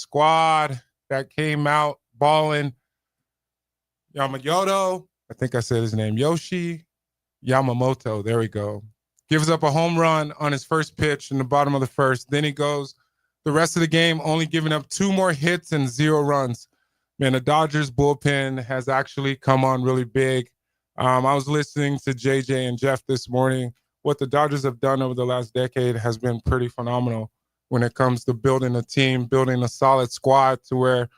squad that came out balling. Yamamoto, I think I said his name, Yoshi Yamamoto. There we go. Gives up a home run on his first pitch in the bottom of the first. Then he goes the rest of the game only giving up 2 more hits and 0 runs. Man, the Dodgers bullpen has actually come on really big. I was listening to JJ and Jeff this morning. What the Dodgers have done over the last decade has been pretty phenomenal when it comes to building a team, building a solid squad to where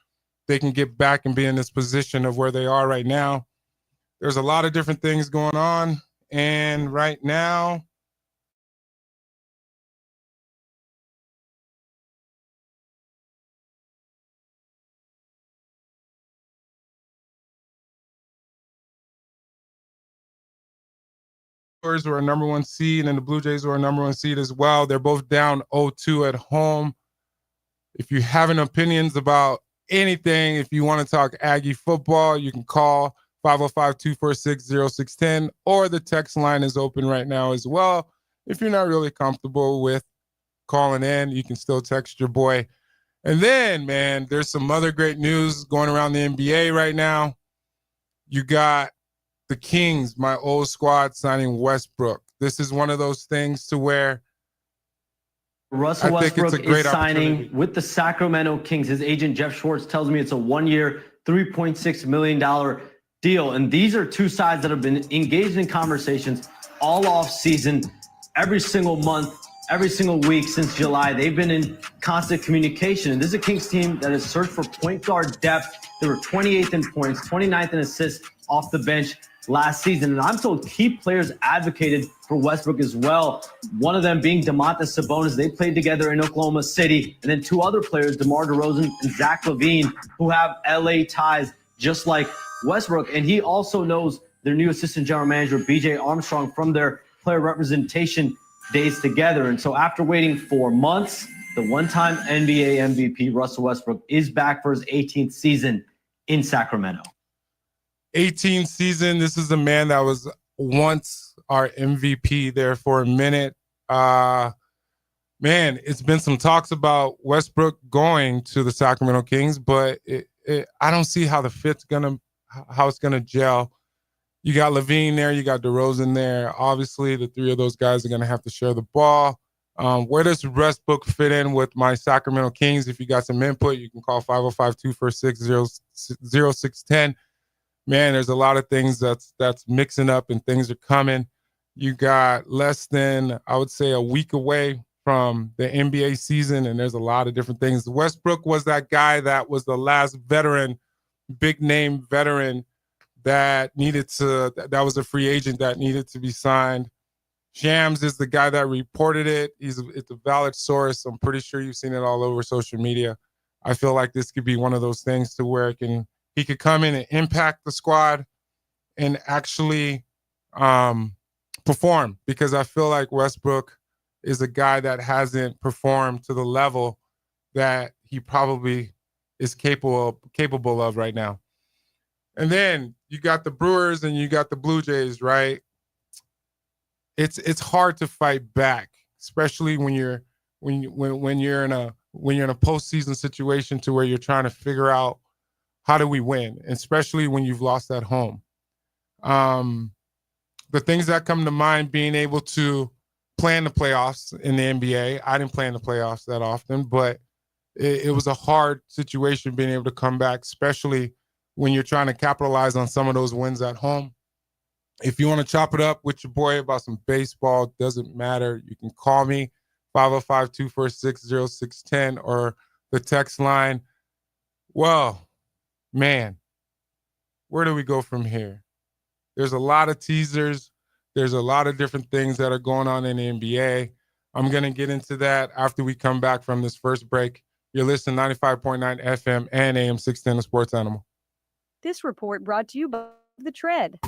they can get back and be in this position of where they are right now. There's a lot of different things going on. And right now, were a number 1 seed, and the Blue Jays were a number 1 seed as well. They're both down 0-2 at home. If you have any opinions about anything, if you want to talk Aggie football, you can call 505-246-0610, or the text line is open right now as well. If you're not really comfortable with calling in, you can still text your boy. And then, man, there's some other great news going around the NBA right now. You got the Kings, my old squad, signing Westbrook. This is one of those things to where Russell Westbrook is signing with the Sacramento Kings. His agent, Jeff Schwartz, tells me it's a 1-year, $3.6 million deal. And these are two sides that have been engaged in conversations all off season, every single month, every single week since July. They've been in constant communication. And this is a Kings team that has searched for point guard depth. They were 28th in points, 29th in assists off the bench last season. And I'm told key players advocated for Westbrook as well. One of them being Domantas Sabonis. They played together in Oklahoma City. And then 2 other players, DeMar DeRozan and Zach LaVine, who have LA ties just like Westbrook. And he also knows their new assistant general manager, BJ Armstrong, from their player representation days together. And so after waiting 4 months, the one-time NBA MVP, Russell Westbrook, is back for his 18th season in Sacramento. 18th season. This is a man that was once our MVP there for a minute. Man, it's been some talks about Westbrook going to the Sacramento Kings, but I don't see how the fit's how it's gonna gel. You got LaVine there, you got DeRozan there. Obviously, the 3 of those guys are gonna have to share the ball. Where does Westbrook fit in with my Sacramento Kings? If you got some input, you can call 505-246-0610. Man, there's a lot of things that's mixing up and things are coming. You got less than, I would say, a week away from the NBA season, and there's a lot of different things. Westbrook was that guy that was the last veteran, big name veteran that was a free agent that needed to be signed. Shams is the guy that reported it. It's a valid source. I'm pretty sure you've seen it all over social media. I feel like this could be one of those things to where he could come in and impact the squad and actually perform, because I feel like Westbrook is a guy that hasn't performed to the level that he probably is capable of right now. And then you got the Brewers and you got the Blue Jays, right? It's hard to fight back, especially when you're in a postseason situation to where you're trying to figure out how do we win, especially when you've lost at home. The things that come to mind, being able to play in the playoffs in the NBA. I didn't play in the playoffs that often, but it was a hard situation being able to come back, especially when you're trying to capitalize on some of those wins at home. If you want to chop it up with your boy about some baseball, doesn't matter. You can call me 505-246-0610 or the text line. Well, man, where do we go from here? There's a lot of teasers. There's a lot of different things that are going on in the NBA. I'm going to get into that after we come back from this first break. You're listening to 95.9 FM and AM 610, the Sports Animal. This report brought to you by The Tread.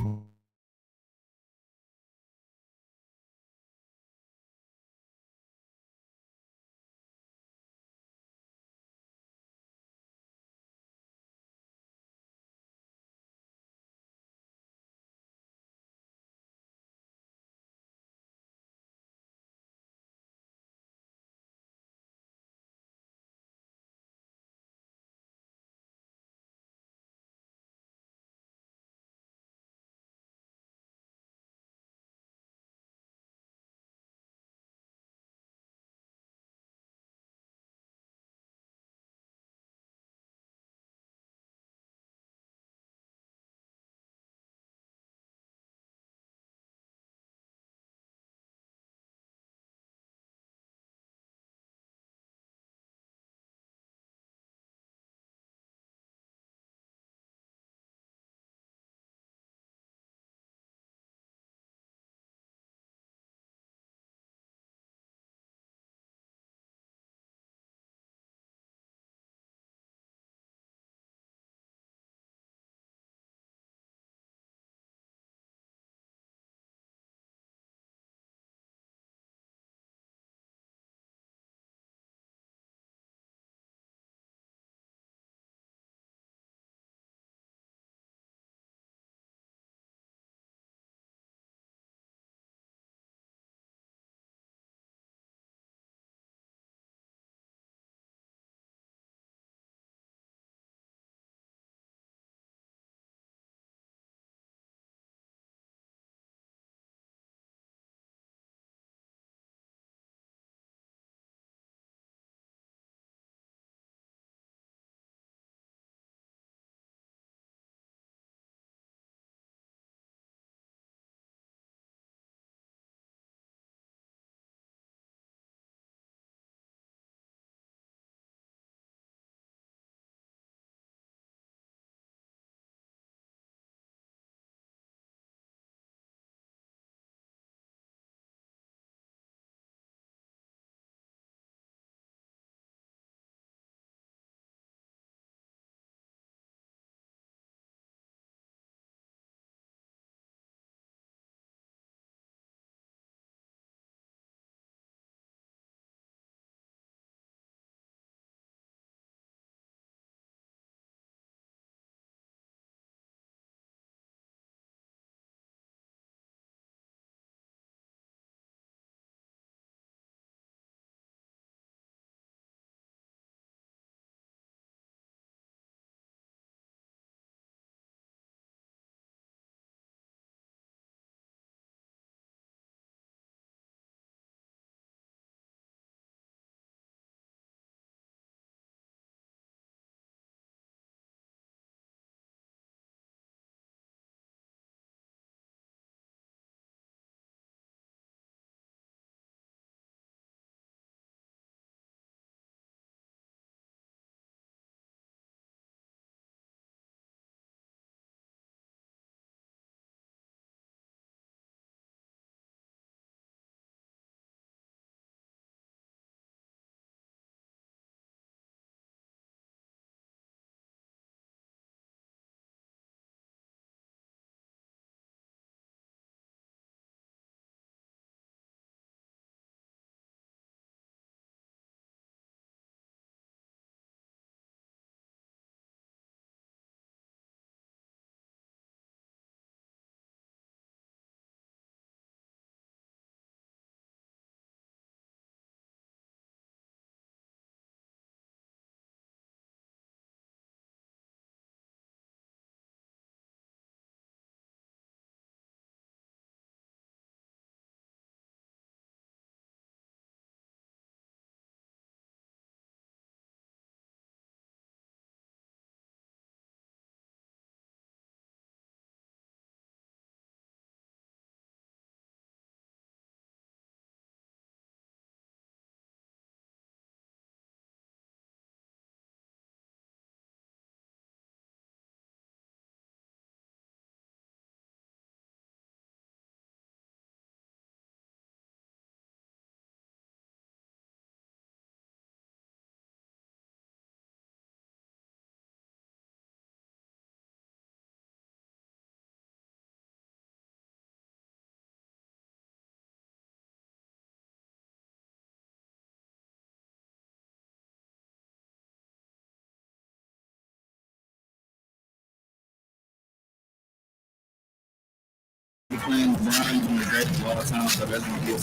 playing LeBron, even the greatest of all time, so that's gonna be a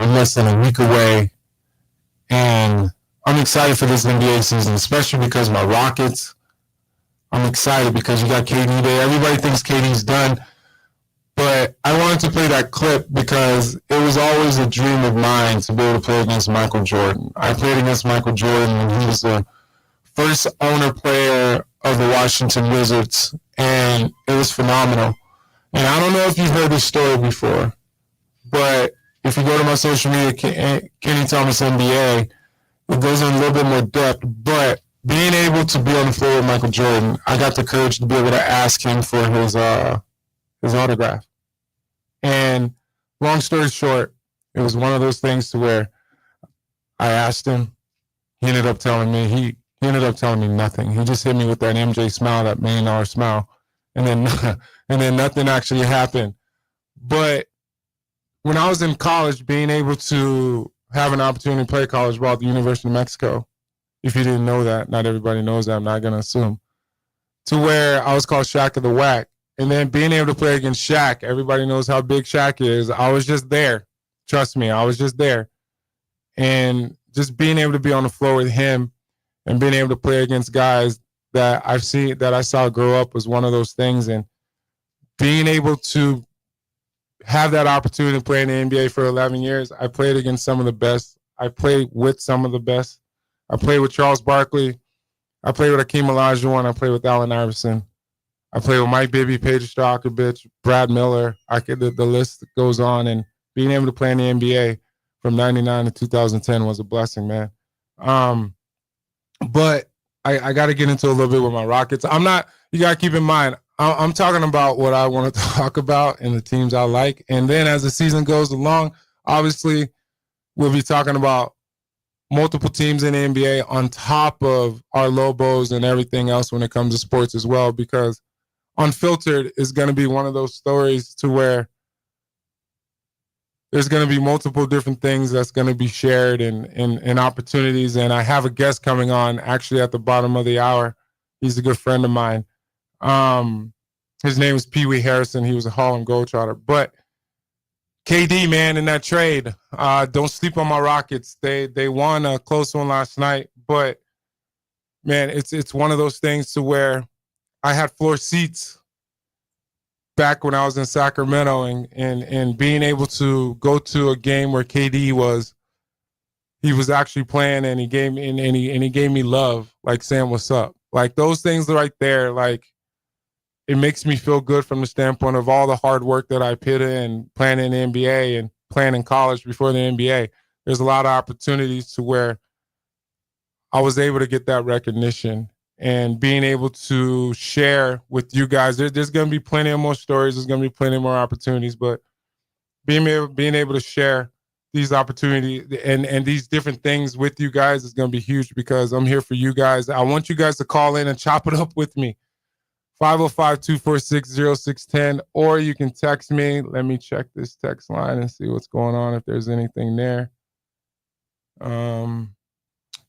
less than a week away, and I'm excited for this NBA season, especially because my Rockets. I'm excited because you got KD there. Everybody thinks KD's done, but I wanted to play that clip because it was always a dream of mine to be able to play against Michael Jordan. I played against Michael Jordan when he was the first owner player of the Washington Wizards, and it was phenomenal. And I don't know if you've heard this story before, but if you go to my social media, Kenny Thomas NBA, it goes in a little bit more depth. But being able to be on the floor with Michael Jordan, I got the courage to be able to ask him for his autograph. And long story short, it was one of those things to where I asked him. He ended up telling me he ended up telling me nothing. He just hit me with that MJ smile, that $1 million smile, and then nothing actually happened. But when I was in college, being able to have an opportunity to play college ball at the University of Mexico, if you didn't know that, not everybody knows that, I'm not going to assume, to where I was called Shaq of the Whack. And then being able to play against Shaq, everybody knows how big Shaq is. I was just there. Trust me, I was just there. And just being able to be on the floor with him and being able to play against guys that I saw grow up was one of those things. And being able to have that opportunity to play in the NBA for 11 years, I played against some of the best. I played with some of the best. I played with Charles Barkley. I played with Akeem Olajuwon. I played with Allen Iverson. I played with Mike Bibby, Peja Stojakovic, Brad Miller. The list goes on. And being able to play in the NBA from 99 to 2010 was a blessing, man. But I got to get into a little bit with my Rockets. You got to keep in mind, I'm talking about what I want to talk about and the teams I like. And then as the season goes along, obviously, we'll be talking about multiple teams in the NBA on top of our Lobos and everything else when it comes to sports as well, because Unfiltered is going to be one of those stories to where there's going to be multiple different things that's going to be shared and opportunities. And I have a guest coming on actually at the bottom of the hour. He's a good friend of mine. His name is Pee Wee Harrison. He was a Harlem Globetrotter. But KD, man, in that trade, don't sleep on my Rockets. They won a close one last night. But, man, it's one of those things to where I had floor seats back when I was in Sacramento and being able to go to a game where KD was actually playing and he gave me love, like saying what's up. Like those things right there, like it makes me feel good from the standpoint of all the hard work that I put in playing in the NBA and playing in college before the NBA. There's a lot of opportunities to where I was able to get that recognition and being able to share with you guys. There's going to be plenty of more stories. There's going to be plenty more opportunities, but being able to share these opportunities and these different things with you guys is going to be huge because I'm here for you guys. I want you guys to call in and chop it up with me. 505-246-0610, or you can text me. Let me check this text line and see what's going on, if there's anything there.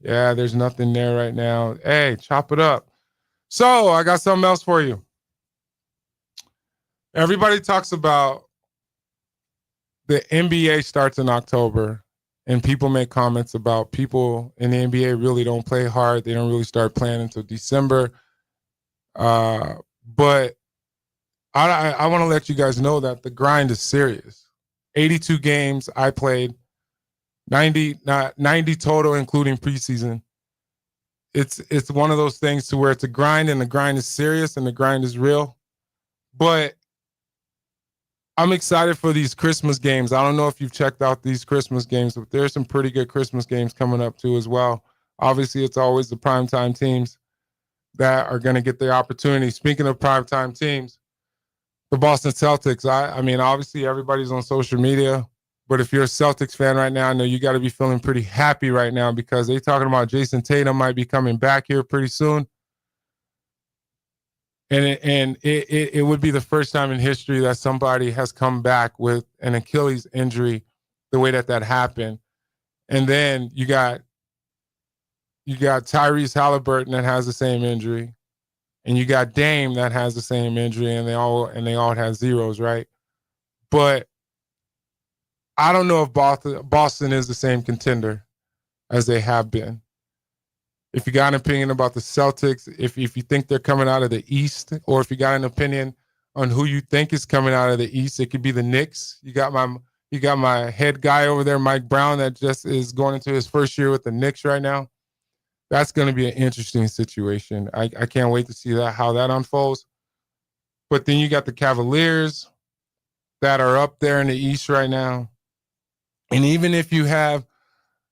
Yeah, there's nothing there right now. Hey, chop it up. So I got something else for you. Everybody talks about the NBA starts in October, and people make comments about people in the NBA really don't play hard. They don't really start playing until December. But I want to let you guys know that the grind is serious. 82 games I played. 90 total, including preseason. It's one of those things to where it's a grind, and the grind is serious, and the grind is real. But I'm excited for these Christmas games. I don't know if you've checked out these Christmas games, but there's some pretty good Christmas games coming up too as well. Obviously, it's always the primetime teams that are going to get the opportunity. Speaking of primetime teams, the Boston Celtics. I mean, obviously everybody's on social media. But if you're a Celtics fan right now, I know you got to be feeling pretty happy right now because they're talking about Jason Tatum might be coming back here pretty soon. And it would be the first time in history that somebody has come back with an Achilles injury the way that happened. And then you got You got Tyrese Halliburton that has the same injury, and you got Dame that has the same injury, and they all have zeros, right? But I don't know if Boston is the same contender as they have been. If you got an opinion about the Celtics, if you think they're coming out of the East, or if you got an opinion on who you think is coming out of the East, it could be the Knicks. You got my head guy over there, Mike Brown, that just is going into his first year with the Knicks right now. That's going to be an interesting situation. I can't wait to see how that unfolds. But then you got the Cavaliers that are up there in the East right now. And even if you have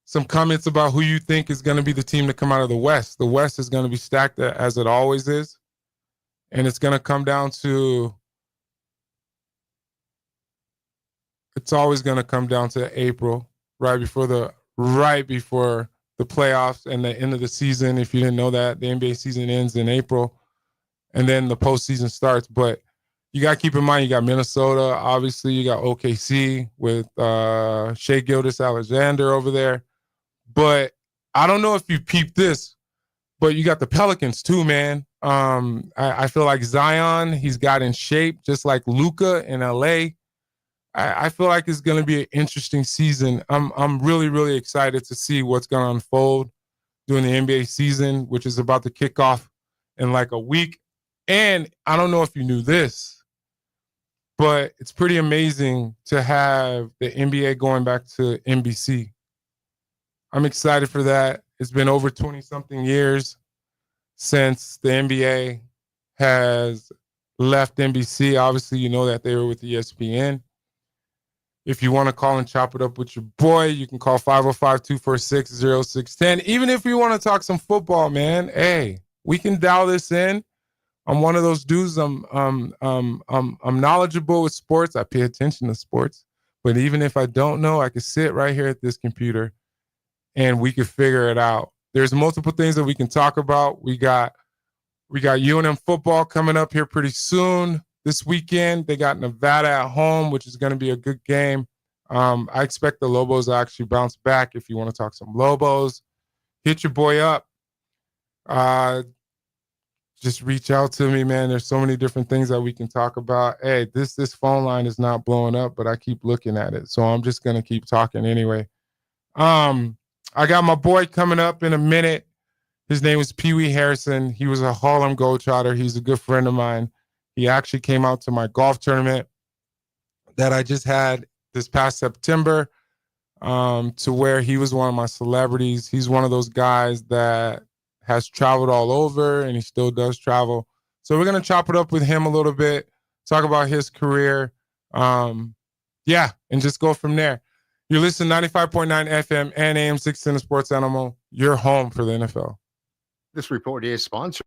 some comments about who you think is going to be the team to come out of the West is going to be stacked as it always is. And it's going to come down to, it's always going to come down to April, right before the playoffs and the end of the season. If you didn't know that, the NBA season ends in April, and then the postseason starts. But you got to keep in mind, you got Minnesota, obviously. You got OKC with Shai Gilgeous-Alexander over there. But I don't know if you peeped this, but you got the Pelicans too, man. I feel like Zion, he's got in shape, just like Luka in LA. I feel like it's going to be an interesting season. I'm really, really excited to see what's going to unfold during the NBA season, which is about to kick off in like a week. And I don't know if you knew this, but it's pretty amazing to have the NBA going back to NBC. I'm excited for that. It's been over 20-something years since the NBA has left NBC. Obviously, you know that they were with ESPN. If you want to call and chop it up with your boy, you can call 505-246-0610. Even if you want to talk some football, man, hey, we can dial this in. I'm one of those dudes. I'm knowledgeable with sports. I pay attention to sports. But even if I don't know, I can sit right here at this computer and we could figure it out. There's multiple things that we can talk about. We got UNM football coming up here pretty soon. This weekend, they got Nevada at home, which is going to be a good game. I expect the Lobos to actually bounce back. If you want to talk some Lobos, hit your boy up. Just reach out to me, man. There's so many different things that we can talk about. Hey, this phone line is not blowing up, but I keep looking at it. So I'm just going to keep talking anyway. I got my boy coming up in a minute. His name was Pee Wee Harrison. He was a Harlem Globetrotter. He's a good friend of mine. He actually came out to my golf tournament that I just had this past September, to where he was one of my celebrities. He's one of those guys that has traveled all over, and he still does travel. So we're going to chop it up with him a little bit, talk about his career. And just go from there. You're listening to 95.9 FM and AM 610 Sports Animal. You're home for the NFL. This report is sponsored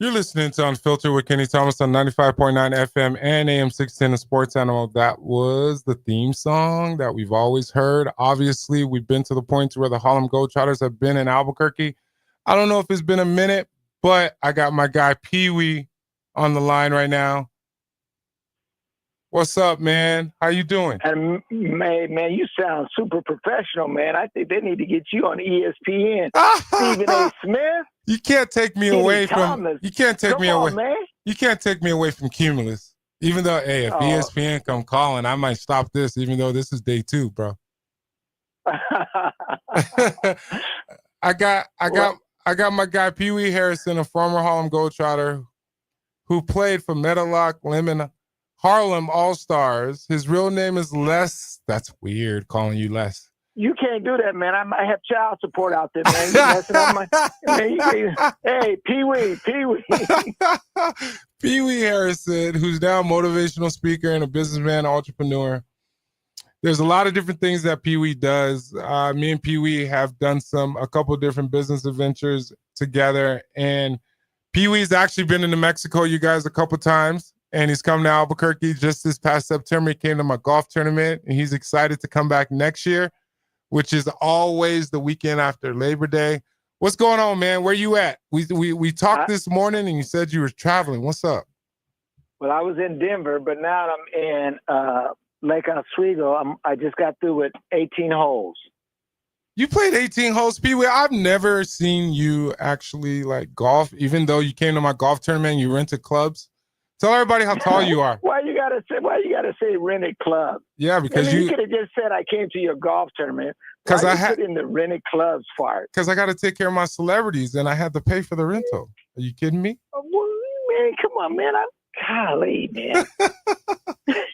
You're listening to Unfiltered with Kenny Thomas on 95.9 FM and AM 610 The Sports Animal. That was the theme song that we've always heard. Obviously, we've been to the point where the Harlem Globetrotters have been in Albuquerque. I don't know if it's been a minute, but I got my guy Pee Wee on the line right now. What's up, man? How you doing? And man, you sound super professional, man. I think they need to get you on ESPN. Stephen A. Smith. You can't take me away from. You can't take me away. Man. You can't take me away from Cumulus. Even though, hey, if ESPN come calling, I might stop this. Even though this is day 2, bro. I got my guy Pee Wee Harrison, a former Harlem Globetrotter, who played for Meadowlark Lemon Harlem All-Stars. His real name is Les. That's weird calling you Les. You can't do that, man. I might have child support out there, man. You messing up hey, Pee Wee. Pee Wee Harrison, who's now a motivational speaker and a businessman, entrepreneur. There's a lot of different things that Pee Wee does. Me and Pee Wee have done a couple of different business adventures together. And Pee Wee's actually been into Mexico, you guys, a couple times. And he's come to Albuquerque just this past September. He came to my golf tournament, and he's excited to come back next year, which is always the weekend after Labor Day. What's going on, man? Where you at? We talked this morning, and you said you were traveling. What's up? Well, I was in Denver, but now I'm in Lake Oswego. I just got through with 18 holes. You played 18 holes, Pee Wee. I've never seen you actually like golf, even though you came to my golf tournament and you rented clubs. Tell everybody how tall you are. Why you gotta say rented club? Yeah, because you could have just said I came to your golf tournament. Because I had in the rented clubs part. Because I got to take care of my celebrities, and I had to pay for the rental. Are you kidding me? Well, man, come on, man. Golly, man.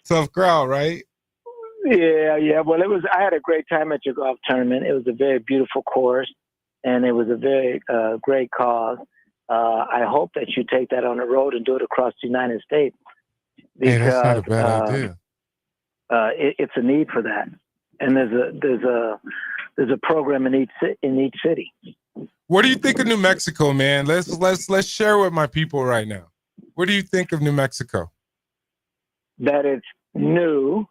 Tough crowd, right? Yeah. Well, I had a great time at your golf tournament. It was a very beautiful course, and it was a very great cause. I hope that you take that on the road and do it across the United States. Because, hey, that's not a bad idea. It's a need for that, and there's a program in each city. What do you think of New Mexico, man? Let's share with my people right now. What do you think of New Mexico? That it's new,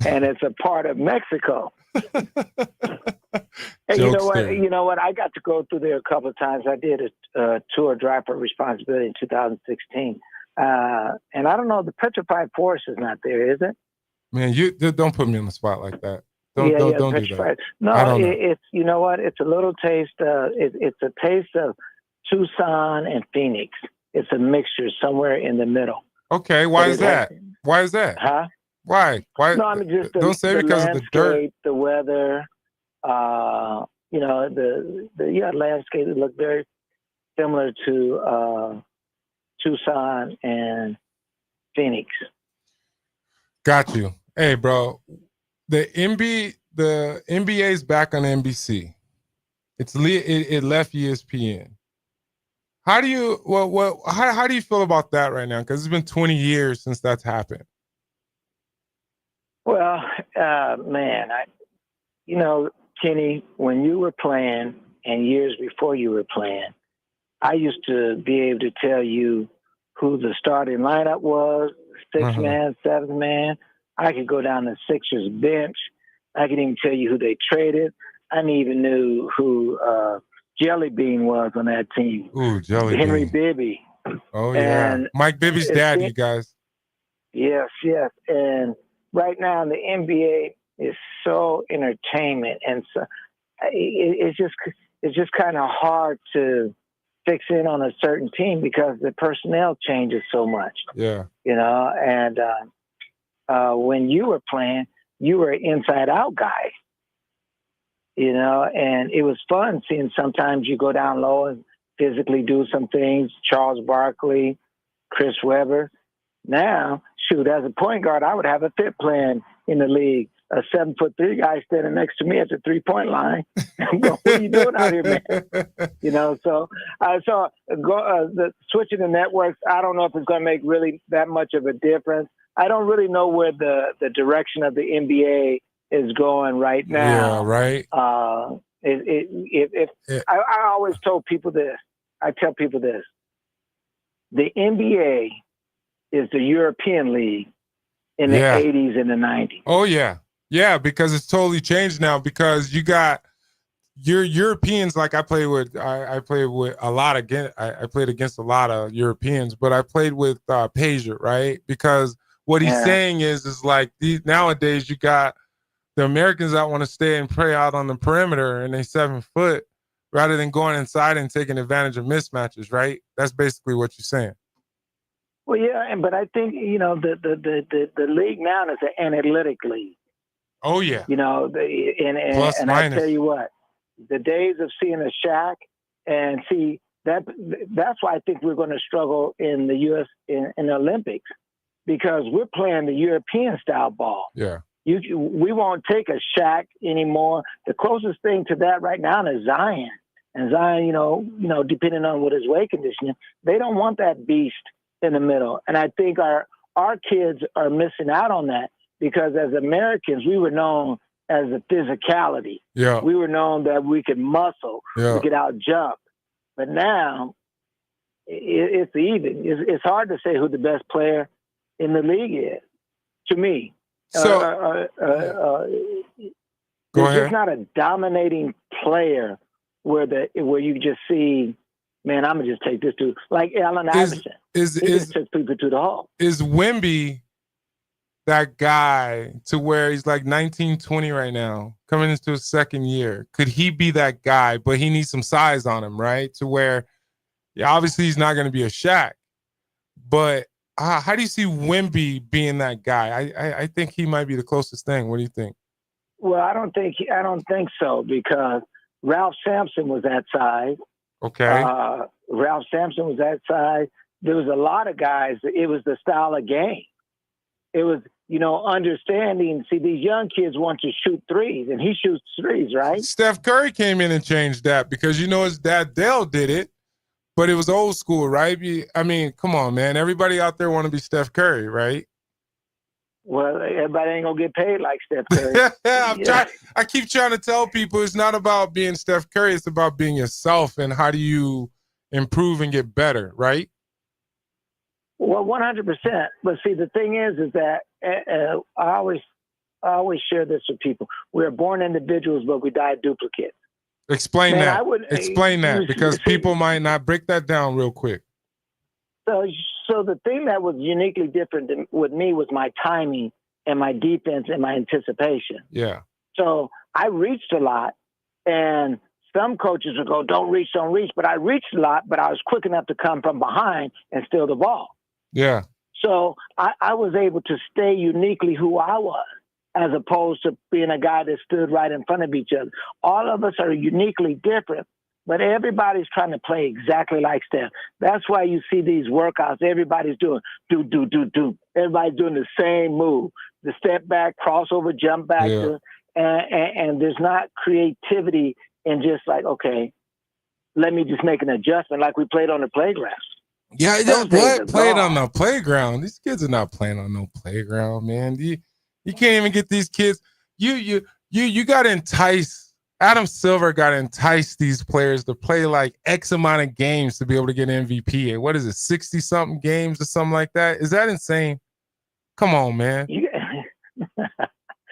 and it's a part of Mexico. And you know what? I got to go through there a couple of times. I did a tour Drive for Responsibility in 2016. And I don't know, the petrified forest is not there, is it? Man, you don't put me on the spot like that. Don't do that. No, it's you know what? It's a little taste. It's a taste of Tucson and Phoenix. It's a mixture somewhere in the middle. Okay, why is that? Why is that? Huh? Why? No, I mean just don't say because of the dirt, the weather. The landscape look very similar to Tucson and Phoenix. Got you. Hey, bro, the NBA is back on NBC. It left ESPN. How do you how do you feel about that right now? Because it's been 20 years since that's happened. Well, man, Kenny, when you were playing and years before you were playing, I used to be able to tell you who the starting lineup was, 6-man, 7-man. I could go down the Sixers bench. I could even tell you who they traded. I even knew who Jelly Bean was on that team. Ooh, Jelly Bean. Henry Bibby. Oh, yeah. And Mike Bibby's dad, you guys. Yes. And right now, the NBA is so entertainment. And so it's just kind of hard to fix in on a certain team because the personnel changes so much. Yeah. And when you were playing, you were an inside-out guy. And it was fun seeing sometimes you go down low and physically do some things. Charles Barkley, Chris Webber. Now, shoot, as a point guard, I would have a fit playing in the league. A 7'3" guy standing next to me at the 3-point line. What are you doing out here, man? The switching the networks, I don't know if it's going to make really that much of a difference. I don't really know where the direction of the NBA is going right now. Yeah, right. I always told people this. I tell people this. The NBA is the European League in the 80s and the 90s. Oh, yeah. Yeah, because it's totally changed now because you got your Europeans. Like I played with a lot I played against a lot of Europeans, but I played with Pager, right? Because what he's saying is like nowadays you got the Americans that want to stay and play out on the perimeter and they 7 foot rather than going inside and taking advantage of mismatches, right? That's basically what you're saying. Well, yeah, but I think the league now is an analytic league. Oh yeah. And I tell you what, the days of seeing a Shaq and see that's why I think we're going to struggle in the U.S. in the Olympics because we're playing the European style ball. Yeah. We won't take a Shaq anymore. The closest thing to that right now is Zion. And Zion, depending on what his weight conditioning, they don't want that beast in the middle. And I think our kids are missing out on that because as Americans, we were known as a physicality. Yeah. We were known that we could muscle, we could out jump. But now it's even. It's hard to say who the best player in the league is, to me. So, there's just not a dominating player where you just see, man, I'm gonna just take this dude like Allen Iverson. He just took people to the hall. Is Wemby that guy to where he's like 19, 20 right now, coming into his second year? Could he be that guy? But he needs some size on him, right? To where, obviously he's not going to be a Shaq, but how do you see Wemby being that guy? I think he might be the closest thing. What do you think? Well, I don't think so because Ralph Sampson was that size. Okay. Ralph Sampson was that size. There was a lot of guys. It was the style of game. It was, understanding. See, these young kids want to shoot threes, and he shoots threes, right? Steph Curry came in and changed that because his dad Dale did it, but it was old school, right? I mean, come on, man. Everybody out there want to be Steph Curry, right? Well, everybody ain't gonna get paid like Steph Curry. I keep trying to tell people it's not about being Steph Curry. It's about being yourself and how do you improve and get better, right? Well, 100%. But see, the thing is that I always share this with people. We're born individuals, but we die duplicates. Explain that. Explain that because people might not break that down real quick. So the thing that was uniquely different with me was my timing and my defense and my anticipation. Yeah. So I reached a lot, and some coaches would go, don't reach. But I reached a lot, but I was quick enough to come from behind and steal the ball. Yeah. So I was able to stay uniquely who I was, as opposed to being a guy that stood right in front of each other. All of us are uniquely different, but everybody's trying to play exactly like Steph. That's why you see these workouts. Everybody's doing do. Everybody's doing the same move. The step back, crossover, jump back. Yeah. And there's not creativity in just like, okay, let me just make an adjustment like we played on the playground. Yeah, played on the playground. These kids are not playing on no playground, man. You can't even get these kids. You got to entice. Adam Silver got to entice these players to play like X amount of games to be able to get MVP. And what is it, 60-something games or something like that? Is that insane? Come on, man. You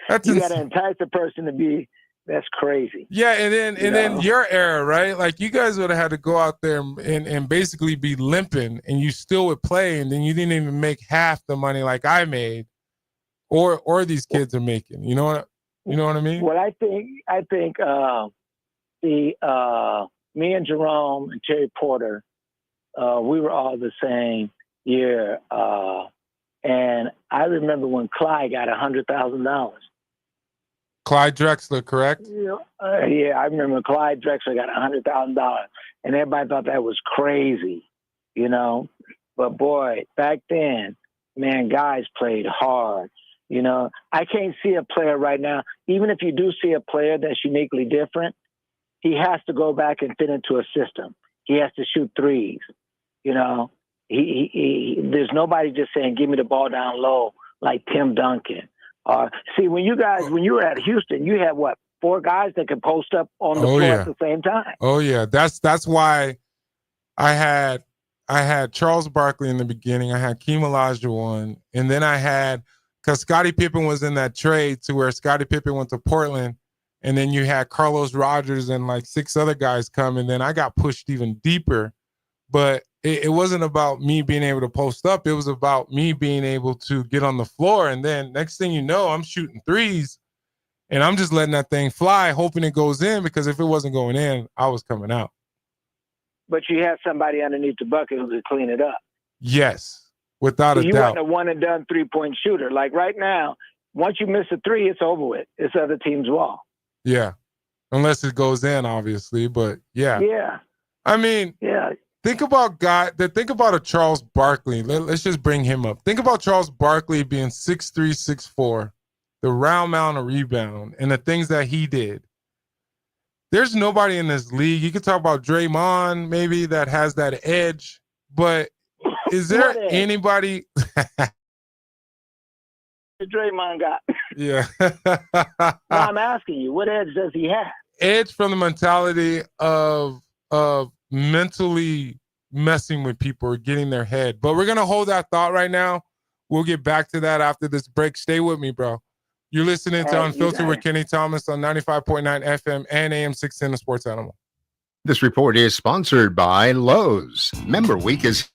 got to entice a person to be. That's crazy. Yeah, and then your era, right? Like you guys would have had to go out there and basically be limping, and you still would play, and then you didn't even make half the money like I made, or these kids are making. You know what I mean? Well, I think me and Jerome and Terry Porter, we were all the same year, and I remember when Clyde got $100,000. Clyde Drexler, correct? Yeah, I remember Clyde Drexler got $100,000, and everybody thought that was crazy, But boy, back then, man, guys played hard. You know, I can't see a player right now, even if you do see a player that's uniquely different, he has to go back and fit into a system. He has to shoot threes. You know, there's nobody just saying, give me the ball down low like Tim Duncan. See, when you were at Houston, you had what, 4 guys that could post up on the floor at the same time. Oh yeah. That's why I had Charles Barkley in the beginning. I had Keem Olajuwon, and then I had, because Scottie Pippen was in that trade to where Scottie Pippen went to Portland, and then you had Carlos Rogers and like 6 other guys come, and then I got pushed even deeper. But it wasn't about me being able to post up. It was about me being able to get on the floor, and then next thing you know, I'm shooting threes, and I'm just letting that thing fly, hoping it goes in, because if it wasn't going in, I was coming out. But you had somebody underneath the bucket who could clean it up. Yes, without a doubt. You weren't a one-and-done three-point shooter. Like right now, once you miss a 3, it's over with. It's other team's wall. Yeah, unless it goes in, obviously. But yeah. Yeah. I mean, yeah. Think about a Charles Barkley. Let's just bring him up. Think about Charles Barkley being 6'3", 6'4", the round mound of rebound, and the things that he did. There's nobody in this league. You could talk about Draymond maybe that has that edge, but is there anybody? Draymond got. Yeah. No, I'm asking you, what edge does he have? Edge from the mentality of mentally messing with people or getting their head. But we're gonna hold that thought right now. We'll get back to that after this break. Stay with me, bro. You're listening to Unfiltered with Kenny Thomas on 95.9 FM and AM 610 The Sports Animal. This report is sponsored by Lowe's. Member Week is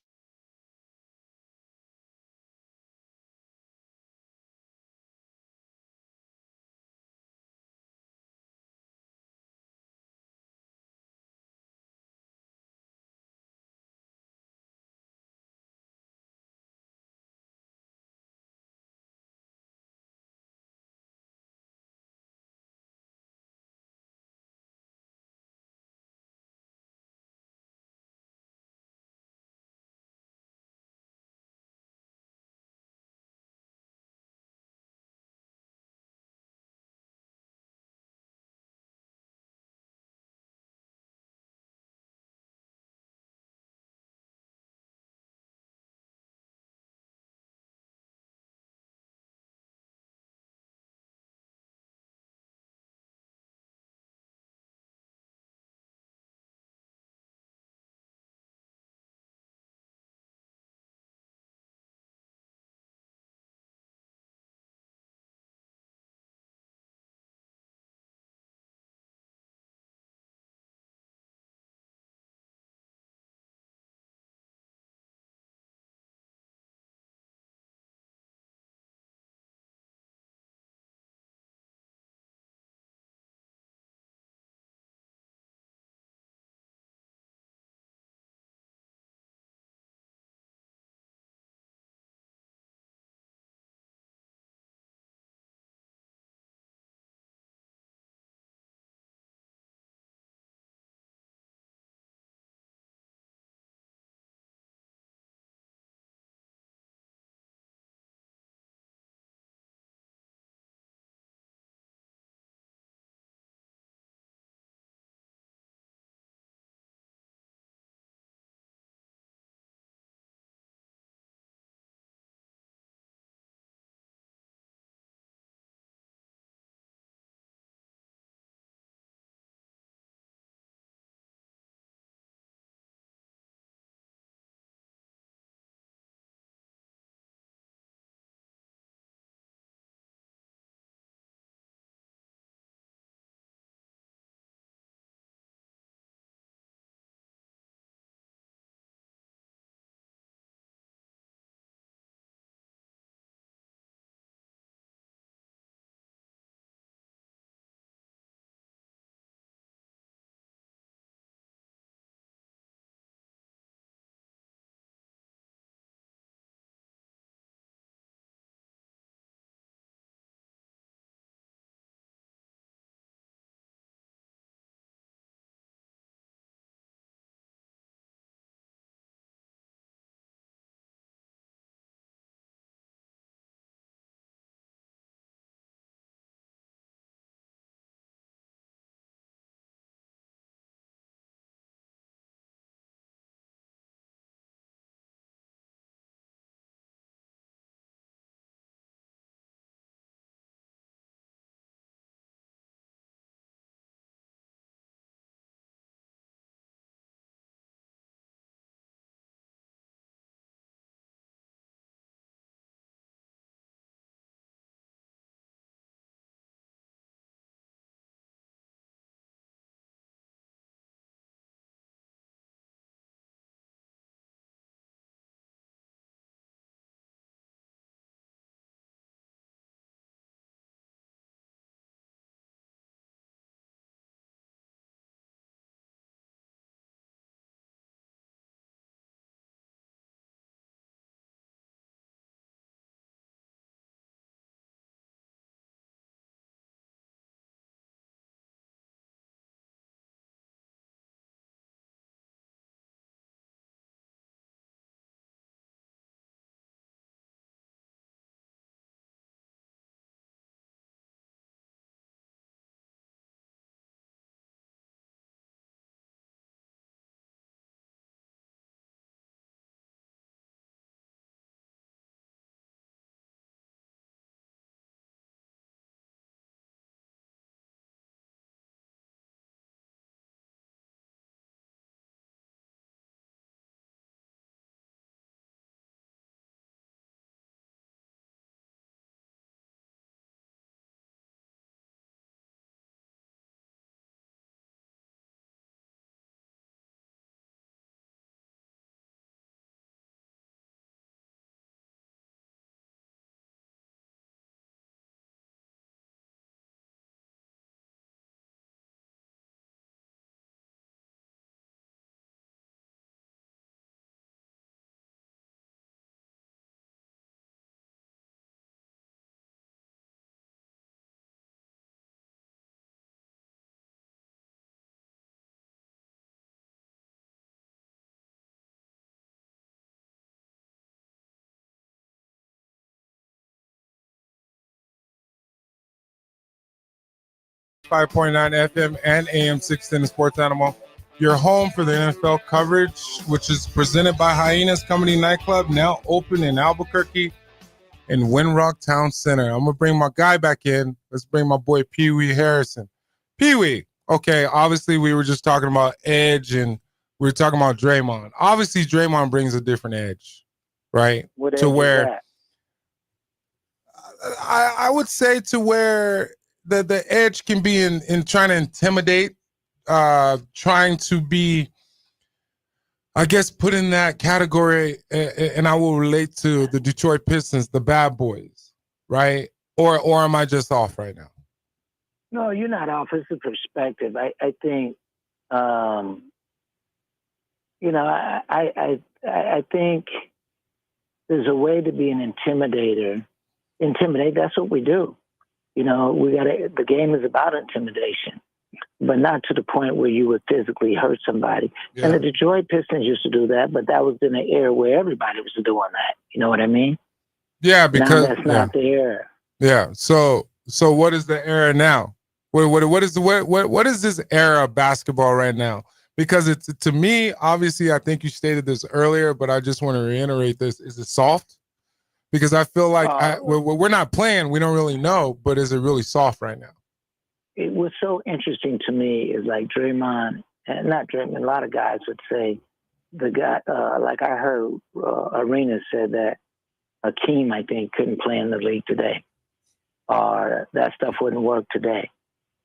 95.9 FM and AM 610 Sports Animal. Your home for the NFL coverage, which is presented by Hyenas Company Nightclub, now open in Albuquerque in Windrock Town Center. I'm going to bring my guy back in. Let's bring my boy Pee Wee Harrison. Pee Wee, okay, obviously we were just talking about edge and we were talking about Draymond. Obviously, Draymond brings a different edge, right? What to edge where is that? I would say to where the edge can be in trying to intimidate, trying to be, I guess, put in that category, and I will relate to the Detroit Pistons, the bad boys, right? Or am I just off right now? No, you're not off. It's a perspective. I think, I think there's a way to be an intimidator. Intimidate, that's what we do. The game is about intimidation, but not to the point where you would physically hurt somebody. Yeah. And the Detroit Pistons used to do that, but that was in an era where everybody was doing that. You know what I mean? Yeah, because now that's not the era. Yeah. So what is the era now? What is this era of basketball right now? Because it's, to me, obviously, I think you stated this earlier, but I just want to reiterate this. Is it soft? Because I feel like we're not playing. We don't really know, but is it really soft right now? It was so interesting to me is like Draymond, and not Draymond, a lot of guys would say, the guy, like I heard Arena said that Akeem, I think, couldn't play in the league today, or that stuff wouldn't work today.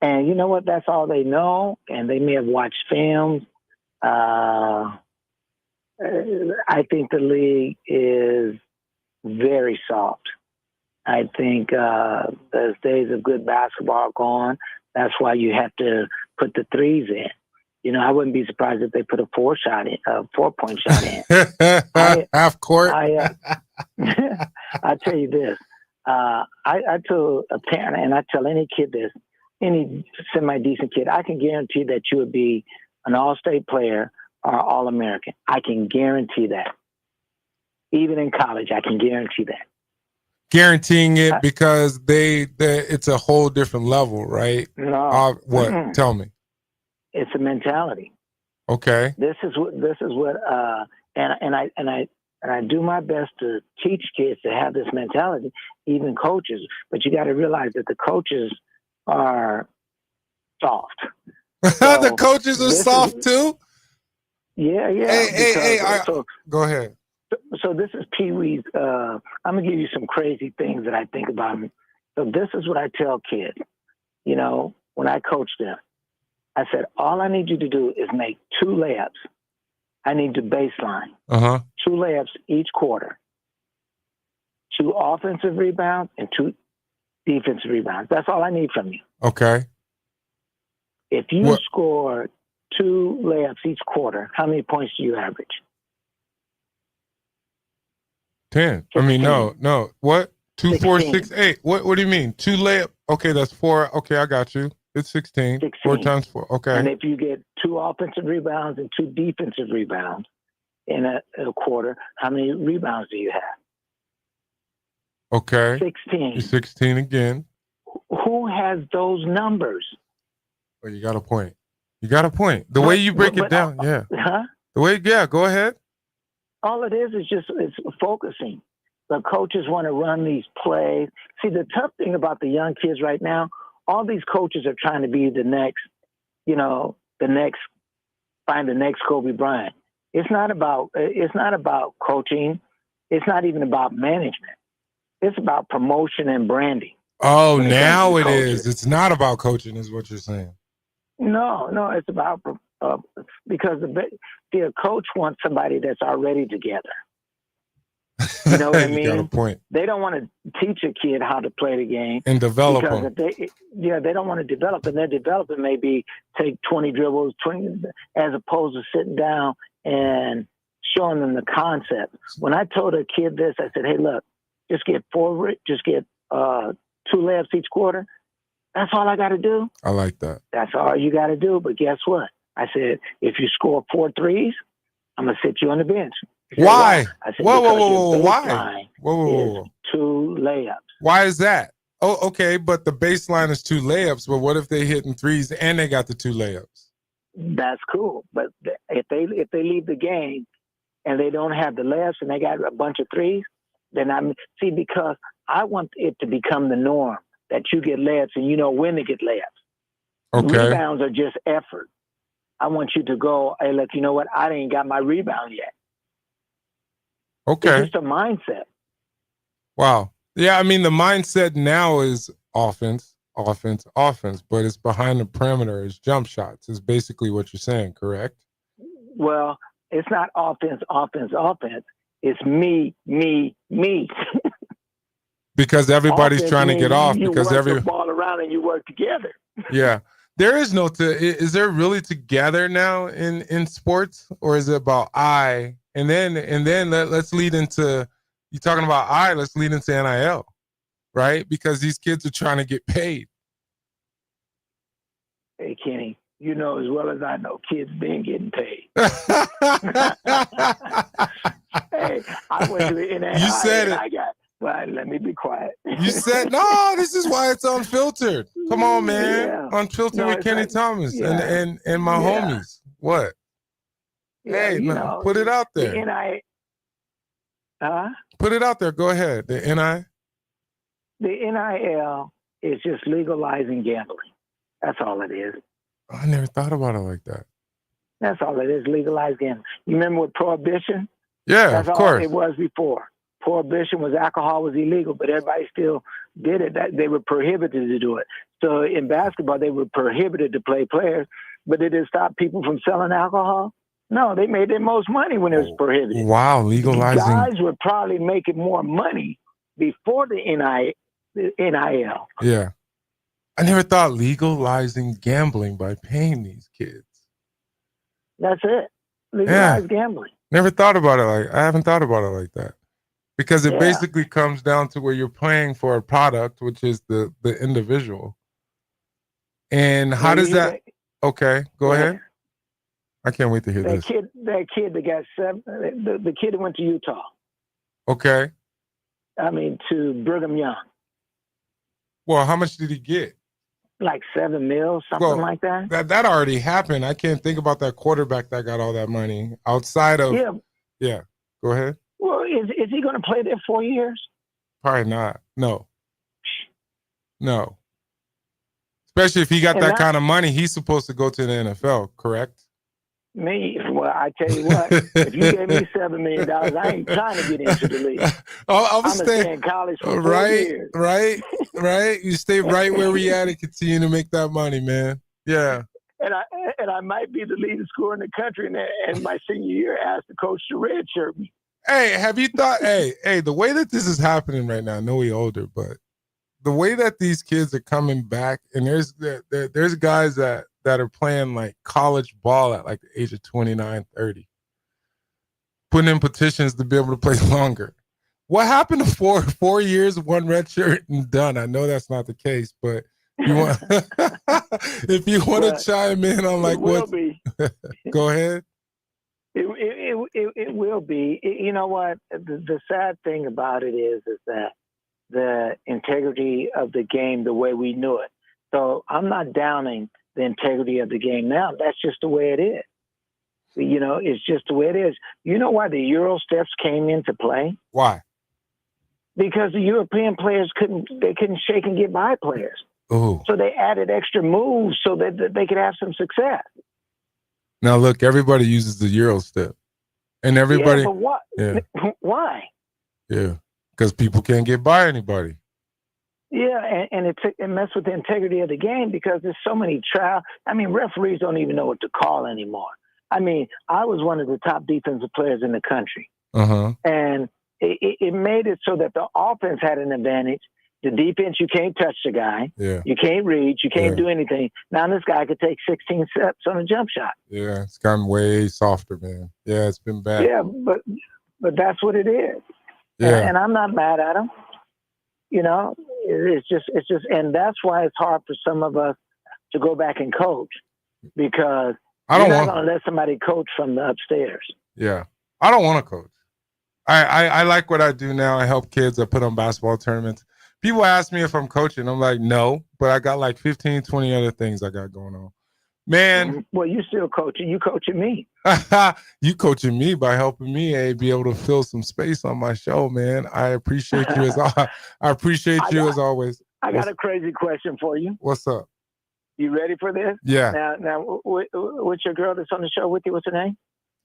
And you know what? That's all they know, and they may have watched films. I think the league is very soft. I think those days of good basketball are gone. That's why you have to put the threes in. I wouldn't be surprised if they put a 4-point shot in. Half court. I tell you this. I tell a parent, and I tell any kid this, any semi-decent kid, I can guarantee that you would be an all-state player or All-American. I can guarantee that. Even in college, I can guarantee that. Guaranteeing it because it's a whole different level, right? No. What? Mm-hmm. Tell me. It's a mentality. Okay. This is what and I do my best to teach kids to have this mentality, even coaches. But you got to realize that the coaches are soft. So the coaches are soft too? Yeah. Go ahead. So this is Pee Wee's. I'm going to give you some crazy things that I think about him. So this is what I tell kids. When I coach them, I said, all I need you to do is make 2 layups. I need to baseline. 2 layups each quarter. 2 offensive rebounds and 2 defensive rebounds. That's all I need from you. Okay. If you score 2 layups each quarter, how many points do you average? 10. 16. I mean, no. What? 2, 16. 4, 6, 8. What do you mean? 2 layup? Okay, that's 4. Okay, I got you. It's 16. 4 times 4. Okay. And if you get 2 offensive rebounds and 2 defensive rebounds in a quarter, how many rebounds do you have? Okay. 16. 16 again. Who has those numbers? Oh, you got a point. The way you break it down, yeah. Huh? The way, yeah, go ahead. All it is just it's focusing. The coaches want to run these plays. See, the tough thing about the young kids right now, all these coaches are trying to be the next find the next Kobe Bryant. It's not about coaching. It's not even about management. It's about promotion and branding. Oh, now it is. It's not about coaching, is what you're saying. No, it's about because the coach wants somebody that's already together. You know what I mean? You got a point. They don't want to teach a kid how to play the game and develop them. They don't want to develop, and their development may be take 20 dribbles, 20, as opposed to sitting down and showing them the concept. When I told a kid this, I said, "Hey, look, just get 2 layups each quarter. That's all I got to do." I like that. That's all you got to do. But guess what? I said, if you score 4 threes, I'm gonna sit you on the bench. Why? I said, whoa. Why? Whoa. 2 layups. Why is that? Oh, okay, but the baseline is 2 layups. But what if they hitting threes and they got the 2 layups? That's cool. But if they leave the game and they don't have the layups and they got a bunch of threes, then because I want it to become the norm that you get layups and you know when to get layups. Okay. Rebounds are just effort. I want you to go, hey, look, you know what? I ain't got my rebound yet. Okay. It's just a mindset. Wow. Yeah, I mean, the mindset now is offense, but it's behind the perimeter. It's jump shots is basically what you're saying, correct? Well, it's not offense. It's me. Because everybody's Offense trying to get means off you because work the ball around and you work together. Yeah. There is no is there really together now in sports, or is it about I and then let's lead into you talking about let's lead into NIL, right? Because these kids are trying to get paid. Hey Kenny, you know as well as I know, kids been getting paid. Hey, I went to the NIL. You said it. Well, let me be quiet. You said no. This is why it's unfiltered. Come on, man. Yeah. Unfiltered with Kenny Thomas and my homies. What? Yeah, Hey, put it out there. The NIL. Put it out there. Go ahead. The NIL is just legalizing gambling. That's all it is. I never thought about it like that. That's all it is. Legalized gambling. You remember with Prohibition? Yeah, That's of course. all it was before. Prohibition was alcohol was illegal, but everybody still did it. They were prohibited to do it. So in basketball, they were prohibited to play players, but did it stop people from selling alcohol? No, they made their most money when it was prohibited. Wow, legalizing. Guys were probably making more money before the NIL. Yeah. I never thought legalizing gambling by paying these kids. That's it. Legalized gambling. Never thought about it I haven't thought about it like that. Because it basically comes down to where you're paying for a product, which is the individual. And how does that? Okay, go ahead. I can't wait to hear this. That kid that got the kid that went to Utah. Okay. I mean, to Brigham Young. Well, how much did he get? Like $7 million, something like that. That already happened. I can't think about that quarterback that got all that money outside of. Yeah. Go ahead. Well, is he going to play there 4 years? Probably not. No. Especially if he got that kind of money, he's supposed to go to the NFL, correct? Well, I tell you what, if you gave me $7 million, I ain't trying to get into the league. I'm stay in college for 4 years. Right. You stay right where we at and continue to make that money, man. Yeah. And I might be the leading scorer in the country, and my senior year asked the coach to redshirt me. Hey, have you thought? hey, the way that this is happening right now, I know we're older, but the way that these kids are coming back, and there's guys that are playing like college ball at like the age of 29, 30, putting in petitions to be able to play longer. What happened to 4 years, one red shirt and done? I know that's not the case, but you want if you want to chime in on like what? Go ahead. It will be. You know what? The sad thing about it is that the integrity of the game, the way we knew it. So I'm not downing the integrity of the game now. That's just the way it is. You know, it's just the way it is. You know why the Euro steps came into play? Why? Because the European players couldn't shake and get by players. Ooh. So they added extra moves so that they could have some success. Now look, everybody uses the Euro step. And everybody. Yeah, but what? Yeah. Why? Yeah, because people can't get by anybody. Yeah, and it messed with the integrity of the game because there's so many trials. I mean, referees don't even know what to call anymore. I mean, I was one of the top defensive players in the country. And it made it so that the offense had an advantage. The defense, you can't touch the guy. Yeah. You can't reach. You can't do anything. Now this guy could take 16 steps on a jump shot. Yeah, it's gotten way softer, man. Yeah, it's been bad. Yeah, but that's what it is. Yeah. And I'm not mad at him. You know, it's just, and that's why it's hard for some of us to go back and coach because you're not going to let somebody coach from the upstairs. Yeah, I don't want to coach. I like what I do now. I help kids. I put on basketball tournaments. People ask me if I'm coaching. I'm like, no, but I got like 15, 20 other things I got going on. Man. Well, you still coaching. You coaching me. You coaching me by helping me be able to fill some space on my show, man. I appreciate you as as always. I got a crazy question for you. What's up? You ready for this? Yeah. Now, what's your girl that's on the show with you? What's her name?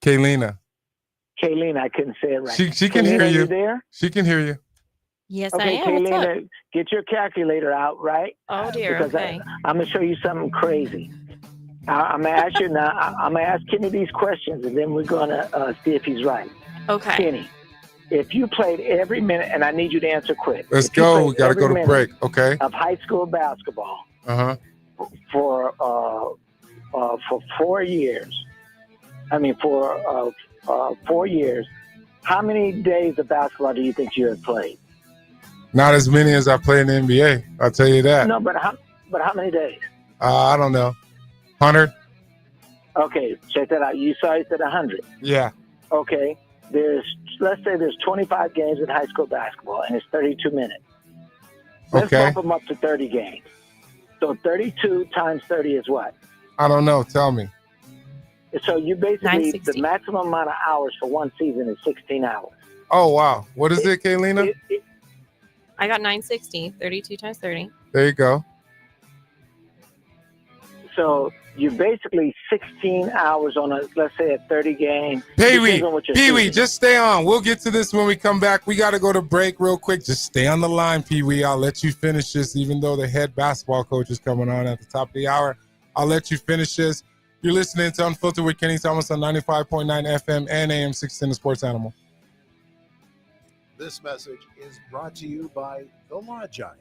Kaylina. I couldn't say it right. She can hear you. There? She can hear you. Yes, Okay, I am. What's up? Kaylina, get your calculator out, right? Oh dear. Because Okay. I'm gonna show you something crazy. I'm gonna ask you now. I'm gonna ask Kenny these questions, and then we're gonna see if he's right. Okay. Kenny, if you played every minute, and I need you to answer quick. Let's go. We gotta go to break. Okay. Of high school basketball. For 4 years. I mean, for 4 years. How many days of basketball do you think you have played? Not as many as I play in the NBA. I'll tell you that. No, but how many days? I don't know. 100. Okay, check that out. You said 100. Yeah. Okay. Let's say there's 25 games in high school basketball, and it's 32 minutes. Let's bump them up to 30 games. So 32 times 30 is what? I don't know. Tell me. So you basically, the maximum amount of hours for one season is 16 hours. Oh, wow. What is it, Kaylina? I got 960. 32 times 30. There you go. So you're basically 16 hours on let's say a 30 game. Pee-wee, just stay on. We'll get to this when we come back. We got to go to break real quick. Just stay on the line, Pee-wee. I'll let you finish this, even though the head basketball coach is coming on at the top of the hour. I'll let you finish this. You're listening to Unfiltered with Kenny Thomas on 95.9 FM and AM 610 The Sports Animal. This message is brought to you by the Law Giant.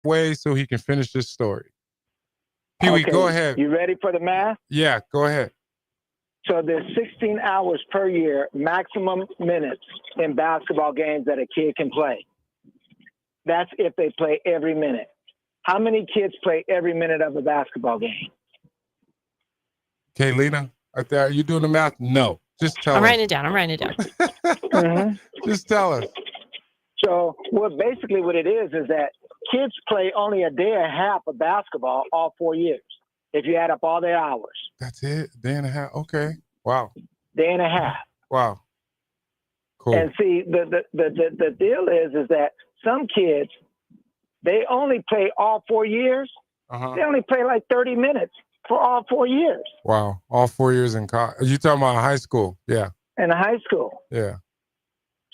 way so he can finish this story. Pee-wee, Okay, go ahead. You ready for the math? Yeah, go ahead. So there's 16 hours per year, maximum minutes in basketball games that a kid can play. That's if they play every minute. How many kids play every minute of a basketball game? Okay, Lena, are you doing the math? No. Just tell us. I'm writing it down. Mhm. Just tell us. So what it is that kids play only a day and a half of basketball all 4 years, if you add up all their hours. That's it? Day and a half? Okay. Wow. Day and a half. Wow. Cool. And see, the deal is that some kids, they only play all 4 years. Uh-huh. They only play like 30 minutes for all 4 years. Wow. All 4 years in college. You talking about high school? Yeah. In high school. Yeah.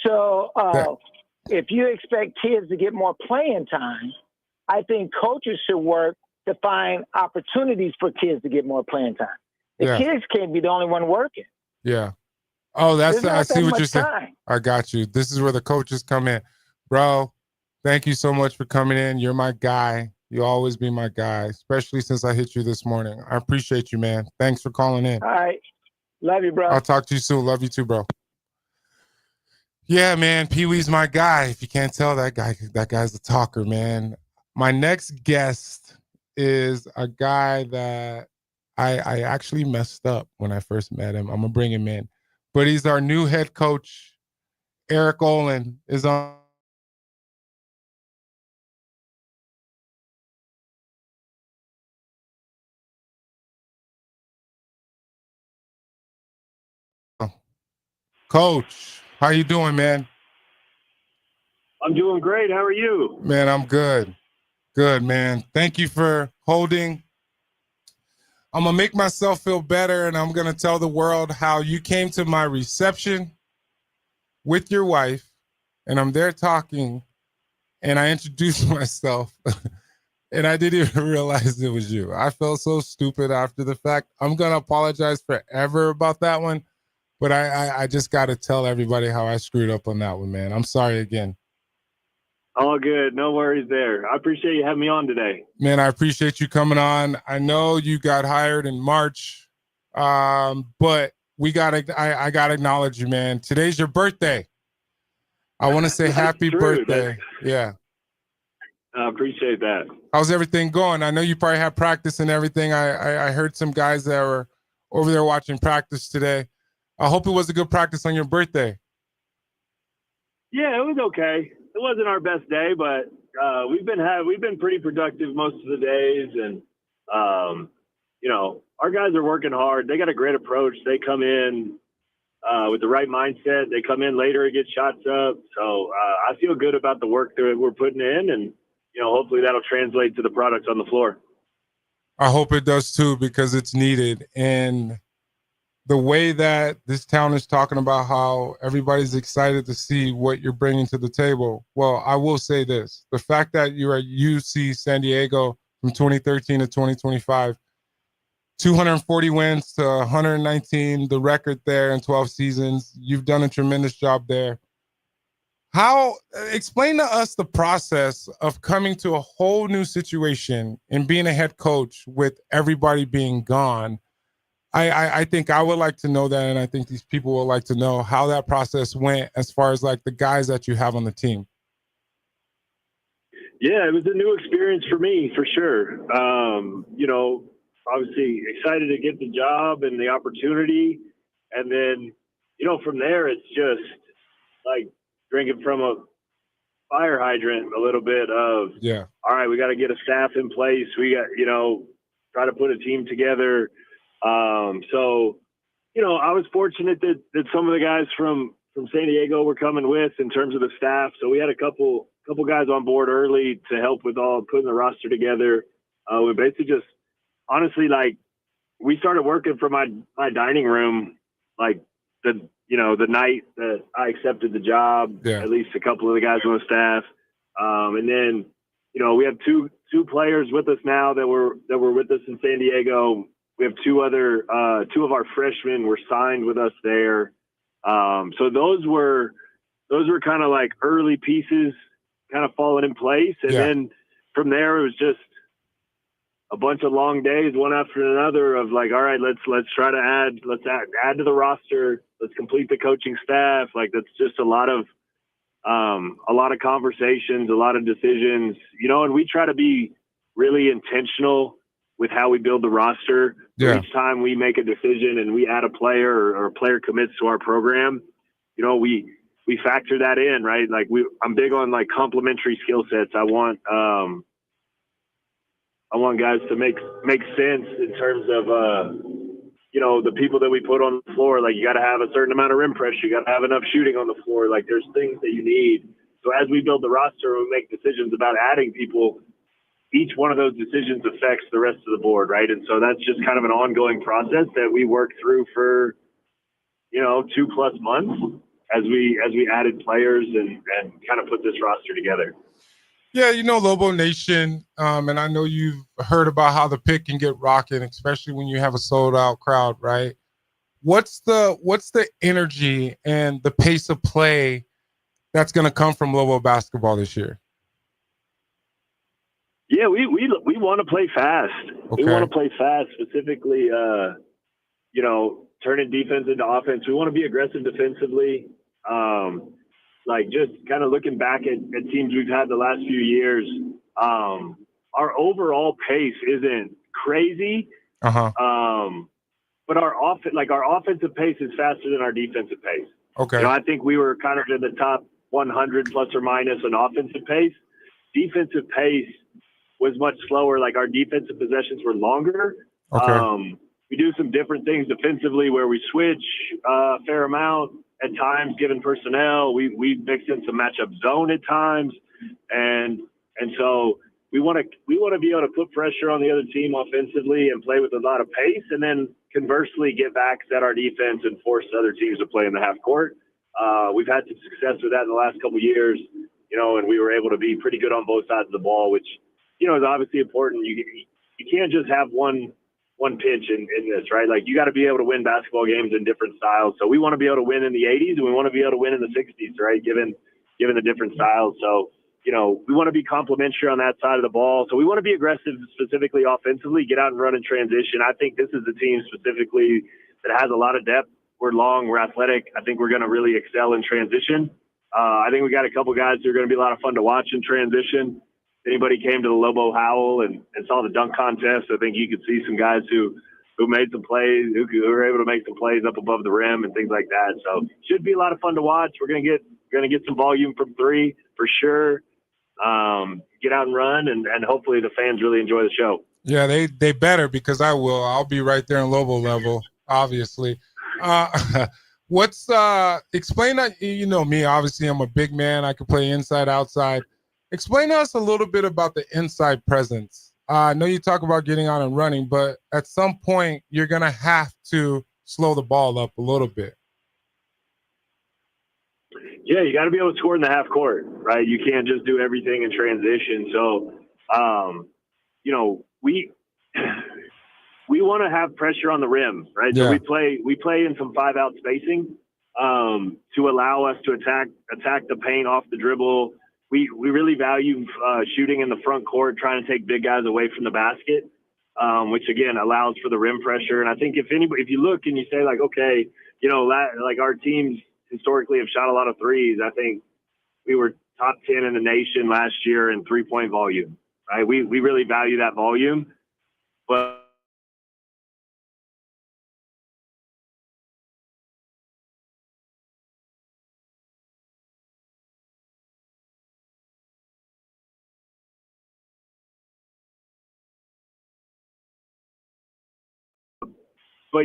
So if you expect kids to get more playing time, I think coaches should work to find opportunities for kids to get more playing time. The kids can't be the only one working. Yeah. Oh, I see what you're saying. Time. I got you. This is where the coaches come in. Bro, thank you so much for coming in. You're my guy. You'll always be my guy, especially since I hit you this morning. I appreciate you, man. Thanks for calling in. All right. Love you, bro. I'll talk to you soon. Love you too, bro. Yeah, man. Pee-wee's my guy. If you can't tell, that guy's the talker, man. My next guest is a guy that I actually messed up when I first met him. I'm going to bring him in. But he's our new head coach. Eric Olin is on. Coach, how you doing, man? I'm doing great. How are you? Man, I'm good. Good, man. Thank you for holding. I'm going to make myself feel better, and I'm going to tell the world how you came to my reception with your wife, and I'm there talking, and I introduced myself, and I didn't even realize it was you. I felt so stupid after the fact. I'm going to apologize forever about that one, but I just got to tell everybody how I screwed up on that one, man. I'm sorry again. All good. No worries there. I appreciate you having me on today. Man, I appreciate you coming on. I know you got hired in March, but I got to acknowledge you, man. Today's your birthday. I want to say happy birthday. Yeah. I appreciate that. How's everything going? I know you probably have practice and everything. I heard some guys that were over there watching practice today. I hope it was a good practice on your birthday. Yeah, it was okay. It wasn't our best day, but we've been pretty productive most of the days, and our guys are working hard. They got a great approach. They come in with the right mindset. They come in later and get shots up. So I feel good about the work that we're putting in, and hopefully that'll translate to the products on the floor. I hope it does too, because it's needed. And the way that this town is talking about how everybody's excited to see what you're bringing to the table. Well, I will say this. The fact that you're at UC San Diego from 2013 to 2025, 240 wins to 119, the record there in 12 seasons. You've done a tremendous job there. Explain to us the process of coming to a whole new situation and being a head coach with everybody being gone. I think I would like to know that, and I think these people would like to know how that process went as far as like the guys that you have on the team. Yeah, it was a new experience for me, for sure. Obviously excited to get the job and the opportunity. And then, from there, it's just like drinking from a fire hydrant a little bit of, all right, we got to get a staff in place. We got, try to put a team together. I was fortunate that some of the guys from San Diego were coming with in terms of the staff. So we had a couple guys on board early to help with all putting the roster together. We basically just honestly, like, we started working from my dining room, like the night that I accepted the job, at least a couple of the guys on the staff. And then, we have two players with us now that were with us in San Diego. We have two of our freshmen were signed with us there. So those were kind of like early pieces kind of falling in place. And then, from there, it was just a bunch of long days, one after another, of like, all right, let's try to add to the roster. Let's complete the coaching staff. Like, that's just a lot of conversations, a lot of decisions, and we try to be really intentional with how we build the roster. Yeah. Each time we make a decision and we add a player or a player commits to our program, we factor that in, right? Like, I'm big on like complementary skill sets. I want guys to make sense in terms of, the people that we put on the floor. Like, you got to have a certain amount of rim pressure. You got to have enough shooting on the floor. Like, there's things that you need. So as we build the roster, we make decisions about adding people. Each one of those decisions affects the rest of the board, right? And so that's just kind of an ongoing process that we work through for, 2+ months as we added players and kind of put this roster together. Yeah, Lobo Nation, and I know you've heard about how the pick can get rocking, especially when you have a sold-out crowd, right? What's the energy and the pace of play that's going to come from Lobo basketball this year? Yeah, we want to play fast. Okay. We want to play fast, specifically, turning defense into offense. We want to be aggressive defensively. Like, just kind of looking back at teams we've had the last few years, our overall pace isn't crazy. But our offensive pace is faster than our defensive pace. Okay. I think we were kind of in the top 100 plus or minus on offensive pace. Defensive pace was much slower. Like, our defensive possessions were longer. Okay. We do some different things defensively where we switch a fair amount at times, given personnel. We mix in some matchup zone at times, and so we want to be able to put pressure on the other team offensively and play with a lot of pace, and then conversely get back at our defense and force other teams to play in the half court. We've had some success with that in the last couple of years, and we were able to be pretty good on both sides of the ball, which is obviously important. You can't just have one pitch in this, right? Like, you got to be able to win basketball games in different styles. So we want to be able to win in the 80s, and we want to be able to win in the 60s, right? Given the different styles. So, we want to be complementary on that side of the ball. So we want to be aggressive, specifically offensively, get out and run in transition. I think this is the team specifically that has a lot of depth. We're long, we're athletic. I think we're going to really excel in transition. I think we got a couple guys who are going to be a lot of fun to watch in transition. If anybody came to the Lobo Howl and saw the dunk contest, I think you could see some guys who made some plays, who were able to make some plays up above the rim and things like that. So should be a lot of fun to watch. We're gonna get some volume from three for sure. Get out and run, and hopefully the fans really enjoy the show. Yeah, they better, because I will. I'll be right there in Lobo level, obviously. Explain that, me, obviously I'm a big man. I can play inside, outside. Explain to us a little bit about the inside presence. I know you talk about getting out and running, but at some point you're going to have to slow the ball up a little bit. Yeah, you got to be able to score in the half court, right? You can't just do everything in transition. So, we want to have pressure on the rim, right? Yeah. So we play in some 5-out spacing to allow us to attack the paint off the dribble. We really value shooting in the front court, trying to take big guys away from the basket, which again allows for the rim pressure. And I think if you look and you say like, okay, like our teams historically have shot a lot of threes. I think we were top 10 in the nation last year in 3-point volume, right? We really value that volume, but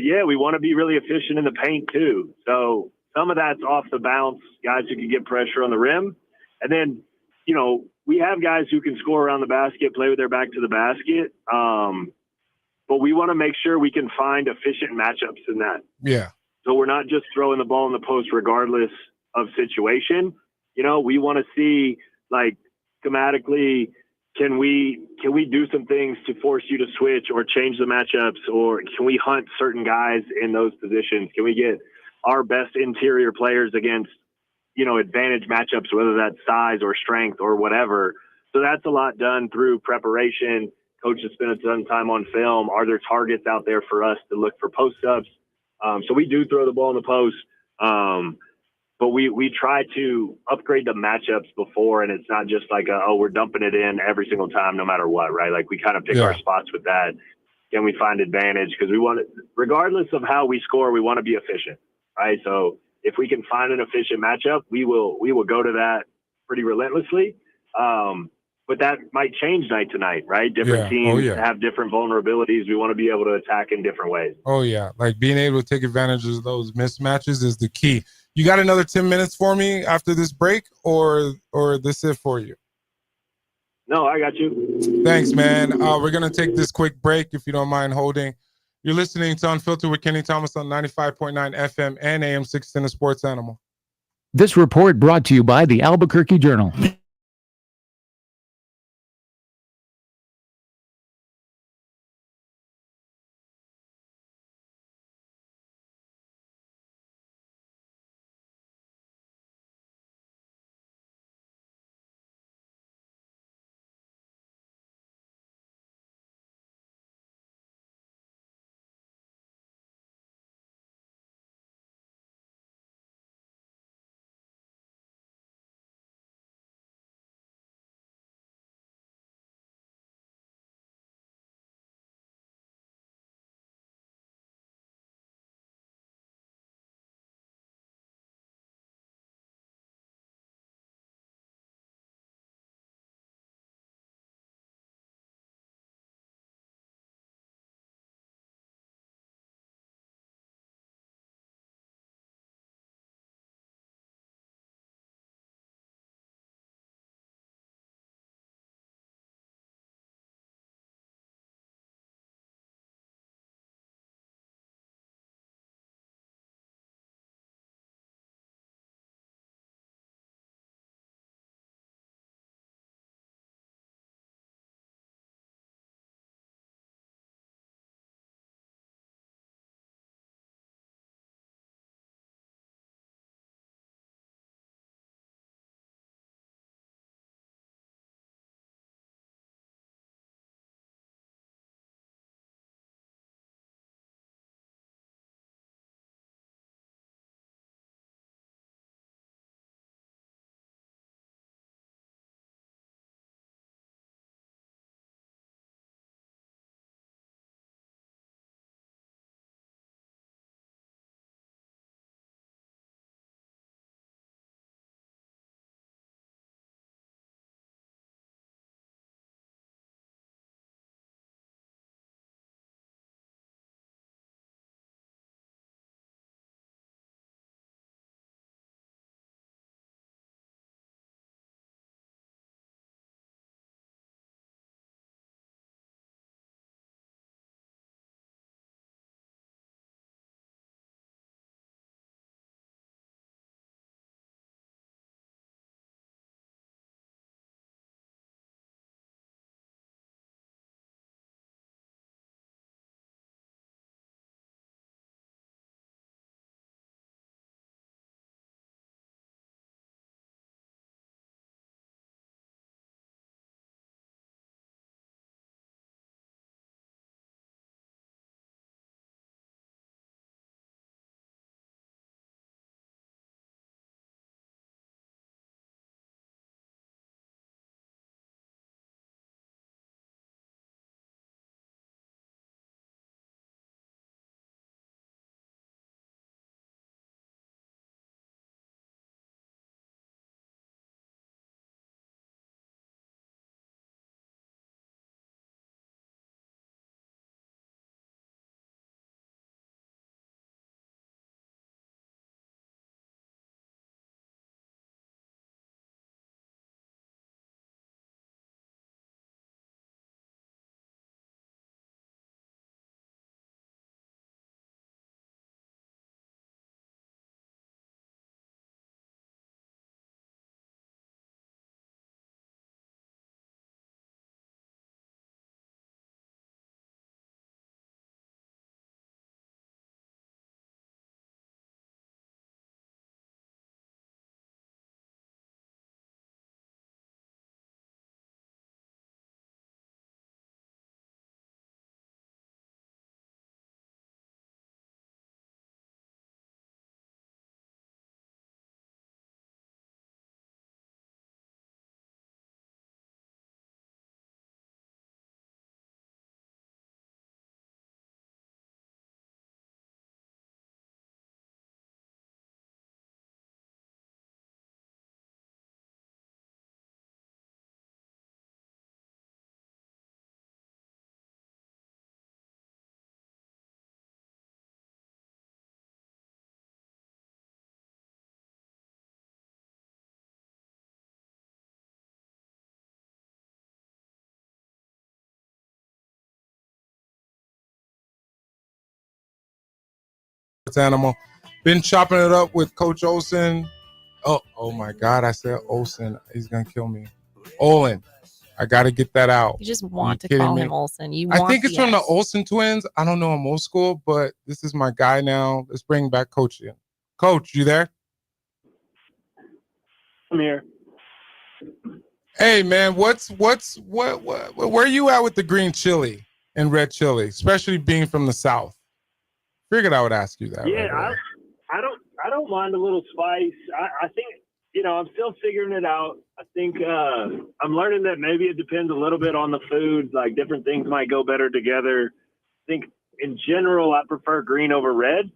yeah, we want to be really efficient in the paint too. So some of that's off the bounce, guys who can get pressure on the rim. And then, we have guys who can score around the basket, play with their back to the basket. But we want to make sure we can find efficient matchups in that. Yeah. So we're not just throwing the ball in the post regardless of situation. We want to see, like, schematically, can we do some things to force you to switch or change the matchups, or can we hunt certain guys in those positions? Can we get our best interior players against, advantage matchups, whether that's size or strength or whatever? So that's a lot done through preparation. Coaches spend a ton of time on film. Are there targets out there for us to look for post-ups? So we do throw the ball in the post. But we try to upgrade the matchups before, and it's not just like, we're dumping it in every single time, no matter what, right? Like we kind of pick our spots with that. Can we find advantage? Because we want it, regardless of how we score, we want to be efficient, right? So if we can find an efficient matchup, we will go to that pretty relentlessly. But that might change night to night, right? Different teams have different vulnerabilities. We want to be able to attack in different ways. Oh, yeah. Like being able to take advantage of those mismatches is the key. You got another 10 minutes for me after this break, or this it for you? No, I got you. Thanks, man. We're going to take this quick break if you don't mind holding. You're listening to Unfiltered with Kenny Thomas on 95.9 FM and AM 610 Sports Animal. This report brought to you by the Albuquerque Journal. animal. Been chopping it up with Coach Olsen. Oh my God, I said Olsen. He's gonna kill me. Olin. I got to get that out. You just want to call him Olsen. I think it's from the Olsen twins. I don't know him old school, but this is my guy now. Let's bring back Coach in. Coach, you there? I'm here. Hey man, what where are you at with the green chili and red chili, especially being from the South? Figured I would ask you that. Yeah, right I don't mind a little spice. I think, I'm still figuring it out. I think I'm learning that maybe it depends a little bit on the food. Like different things might go better together. I think in general, I prefer green over red.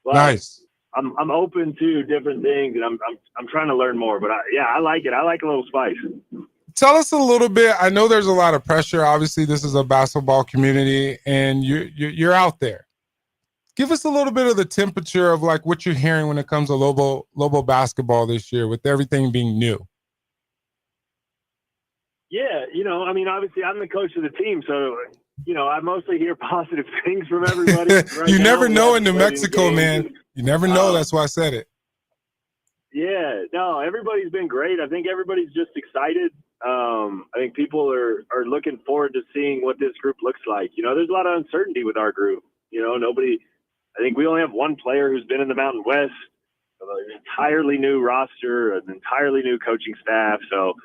But nice. I'm open to different things, and I'm trying to learn more. But I like it. I like a little spice. Tell us a little bit. I know there's a lot of pressure. Obviously, this is a basketball community, and you're out there. Give us a little bit of the temperature of like what you're hearing when it comes to Lobo basketball this year, with everything being new. Yeah, obviously I'm the coach of the team, so I mostly hear positive things from everybody. Right You now. never know in New Mexico, man. You never know. That's why I said it. Yeah, no, everybody's been great. I think everybody's just excited. I think people are looking forward to seeing what this group looks like. There's a lot of uncertainty with our group. I think we only have one player who's been in the Mountain West, an entirely new roster, an entirely new coaching staff. So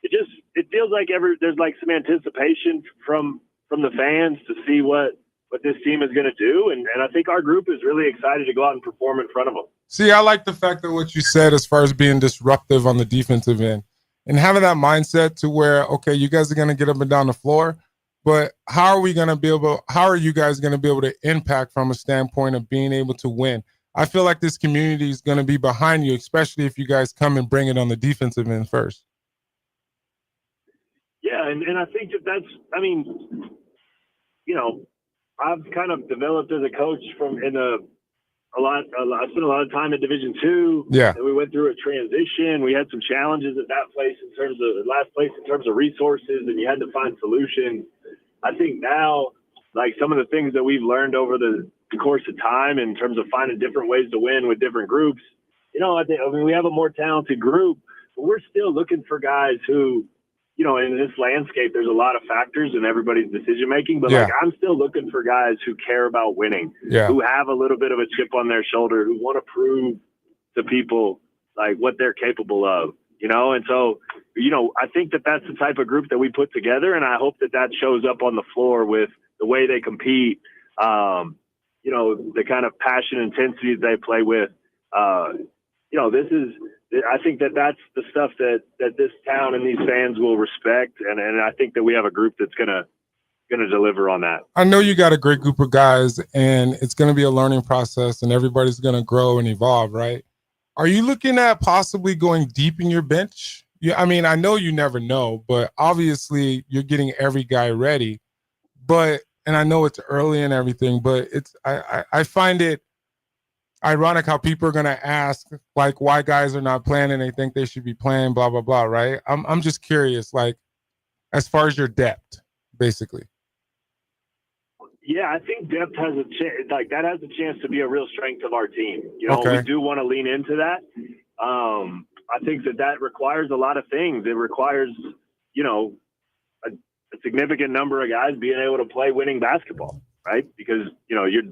it feels like there's like some anticipation from the fans to see what this team is going to do. And I think our group is really excited to go out and perform in front of them. See, I like the fact that what you said as far as being disruptive on the defensive end and having that mindset to where, okay, you guys are going to get up and down the floor, but how are you guys going to be able to impact from a standpoint of being able to win? I feel like this community is going to be behind you, especially if you guys come and bring it on the defensive end first. Yeah, and I think that's, I've kind of developed as a coach I spent a lot of time in Division II. Yeah. And we went through a transition. We had some challenges at that place last place in terms of resources, and you had to find solutions. I think now, like some of the things that we've learned over the course of time in terms of finding different ways to win with different groups, we have a more talented group, but we're still looking for guys who, in this landscape, there's a lot of factors in everybody's decision making, but I'm still looking for guys who care about winning, who have a little bit of a chip on their shoulder, who want to prove to people like what they're capable of, and so, I think that that's the type of group that we put together, and I hope that shows up on the floor with the way they compete, the kind of passion and intensity they play with. I think that's the stuff that this town and these fans will respect, and I think that we have a group that's gonna deliver on that. I know you got a great group of guys, and it's going to be a learning process, and everybody's going to grow and evolve, right? Are you looking at possibly going deep in your bench? Yeah, I know you never know, but obviously you're getting every guy ready. And I know it's early and everything, but I find it ironic how people are going to ask like why guys are not playing and they think they should be playing, blah blah blah, right? I'm just curious, like as far as your depth, basically. Yeah, I think depth has a chance. Like that has a chance to be a real strength of our team. We do want to lean into that. I think that requires a lot of things. It requires, a significant number of guys being able to play winning basketball, right? Because your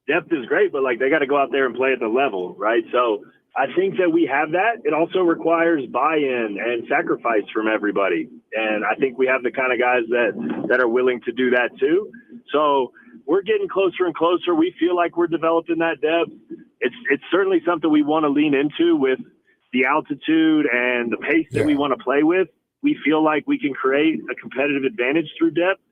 depth is great, but like they got to go out there and play at the level, right? So I think that we have that. It also requires buy-in and sacrifice from everybody, and I think we have the kind of guys that are willing to do that too. So we're getting closer and closer. We feel like we're developing that depth. It's certainly something we want to lean into with the altitude and the pace that we want to play with. We feel like we can create a competitive advantage through depth,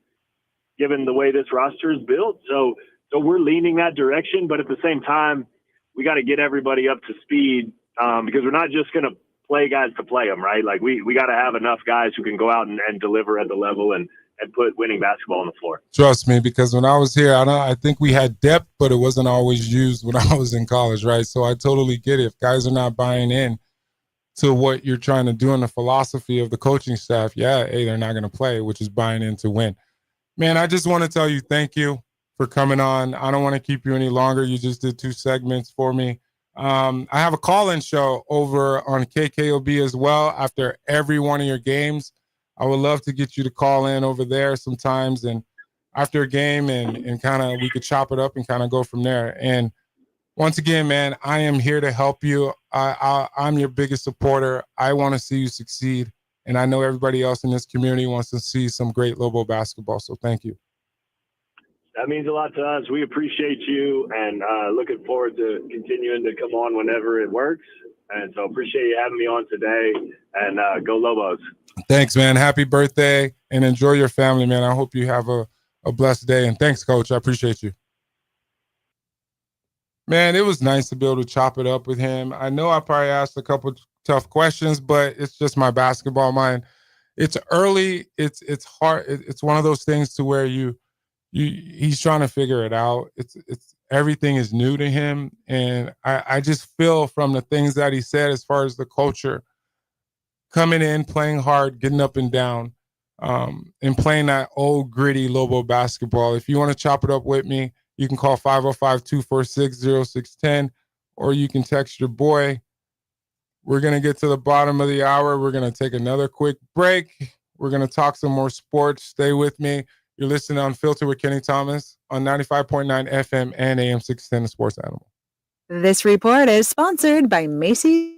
given the way this roster is built. So we're leaning that direction, but at the same time, we got to get everybody up to speed because we're not just going to play guys to play them, right? Like we got to have enough guys who can go out and deliver at the level and put winning basketball on the floor. Trust me, because when I was here, I think we had depth, but it wasn't always used when I was in college, right? So I totally get it. If guys are not buying in to what you're trying to do in the philosophy of the coaching staff, they're not going to play, which is buying in to win. Man, I just want to tell you thank you for coming on. I don't want to keep you any longer. You just did 2 segments for me. I have a call-in show over on KKOB as well after every one of your games. I would love to get you to call in over there sometimes and after a game and kind of we could chop it up and kind of go from there. And once again, man, I am here to help you. I'm your biggest supporter. I want to see you succeed. And I know everybody else in this community wants to see some great Lobo basketball. So thank you. That means a lot to us. We appreciate you and looking forward to continuing to come on whenever it works. And so appreciate you having me on today, and go Lobos. Thanks, man. Happy birthday and enjoy your family, man. I hope you have a blessed day. And thanks, Coach. I appreciate you. Man, it was nice to be able to chop it up with him. I know I probably asked a couple tough questions, but it's just my basketball mind. It's early. It's hard. It's one of those things to where he's trying to figure it out. It's everything is new to him. And I just feel from the things that he said as far as the culture, coming in, playing hard, getting up and down, and playing that old gritty Lobo basketball. If you want to chop it up with me, you can call 505-246-0610, or you can text your boy. We're going to get to the bottom of the hour. We're going to take another quick break. We're going to talk some more sports. Stay with me. You're listening to Unfiltered with Kenny Thomas on 95.9 FM and AM 610, the Sports Animal. This report is sponsored by Macy's.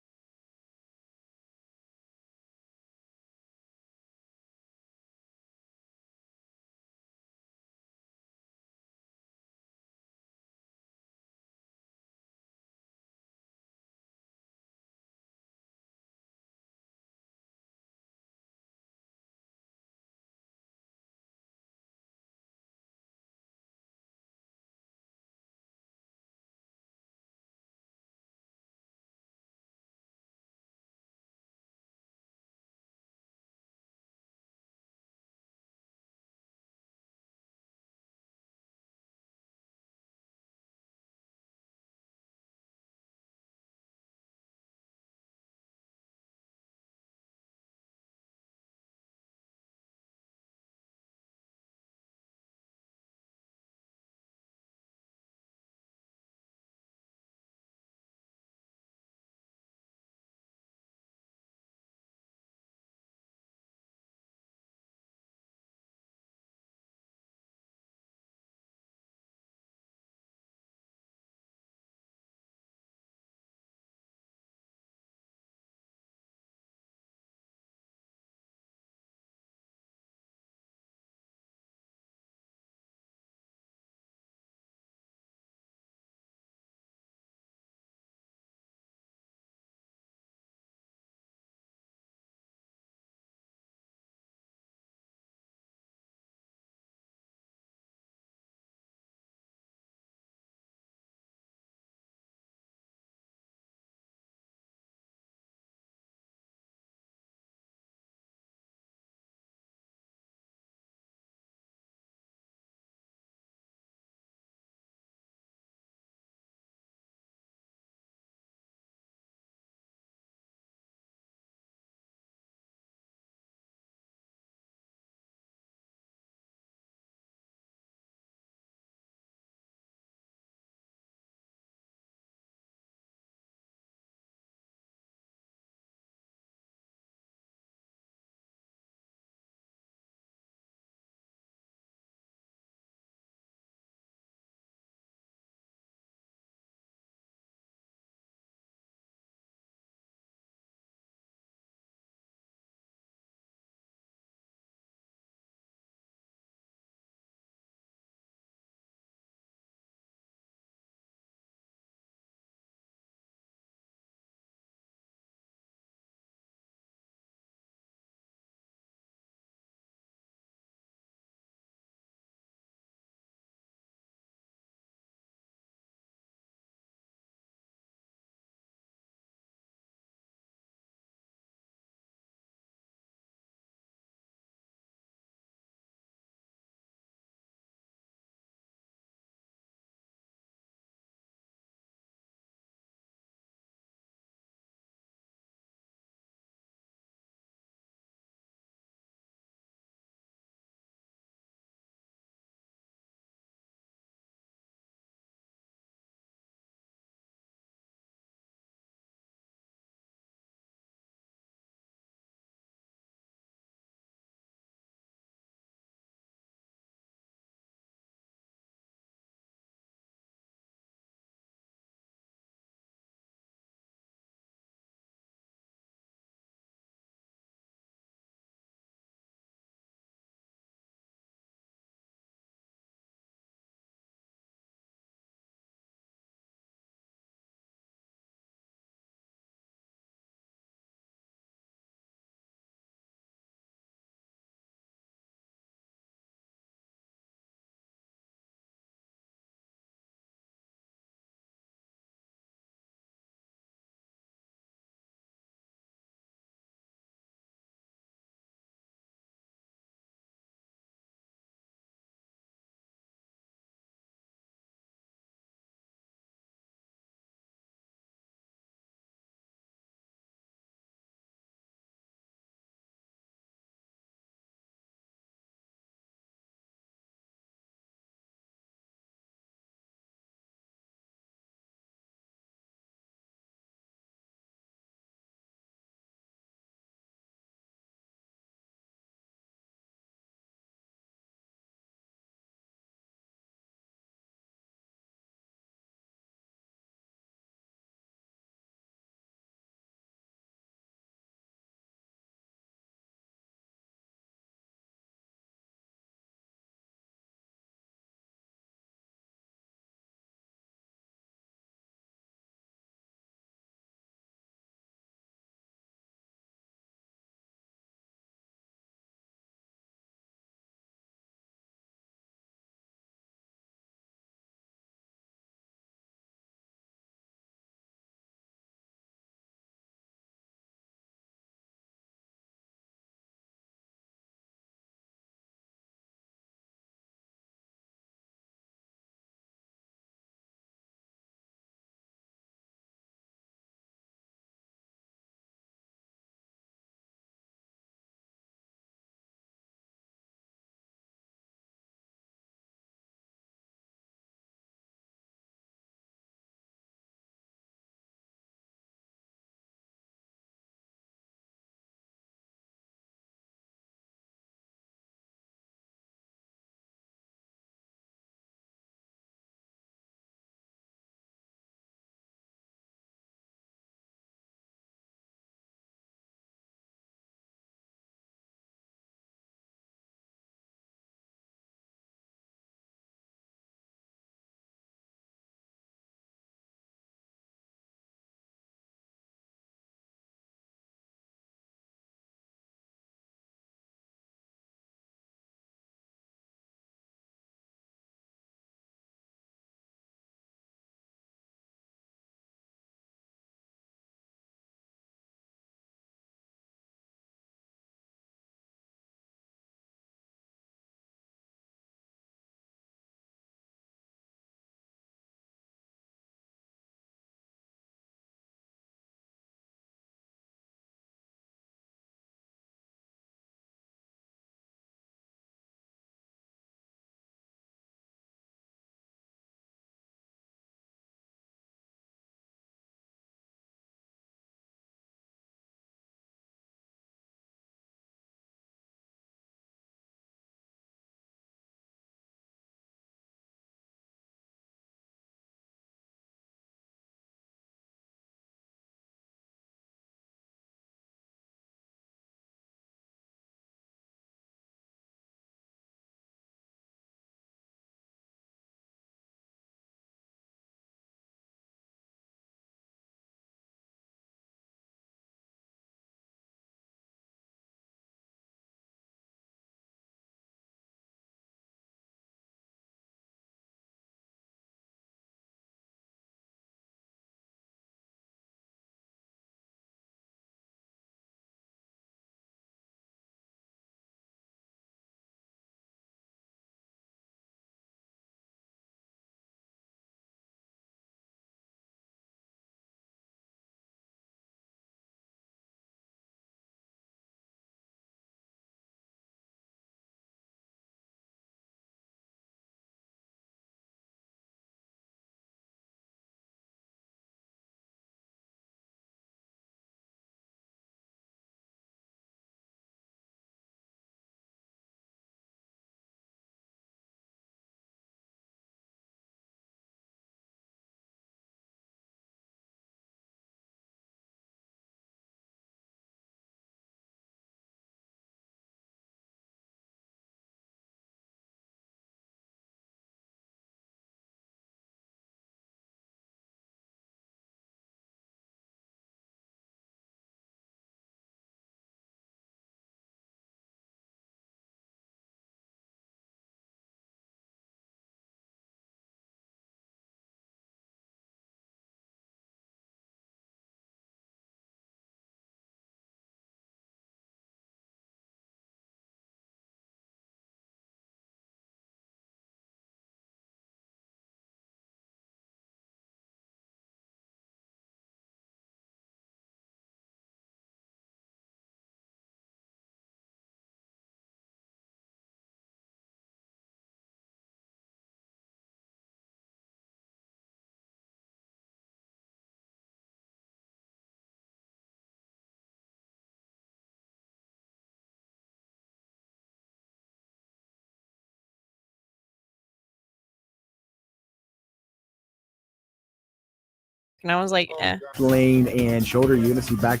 and I was like, eh. Lane and shoulder. You're going to see back.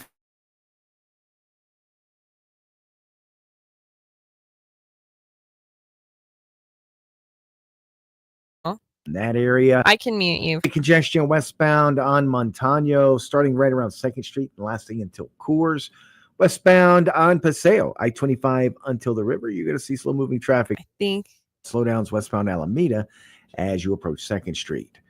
In that area. I can mute you. Congestion westbound on Montano, starting right around 2nd Street and lasting until Coors. Westbound on Paseo, I-25 until the river. You're going to see slow moving traffic. I think. Slowdowns westbound Alameda as you approach 2nd Street.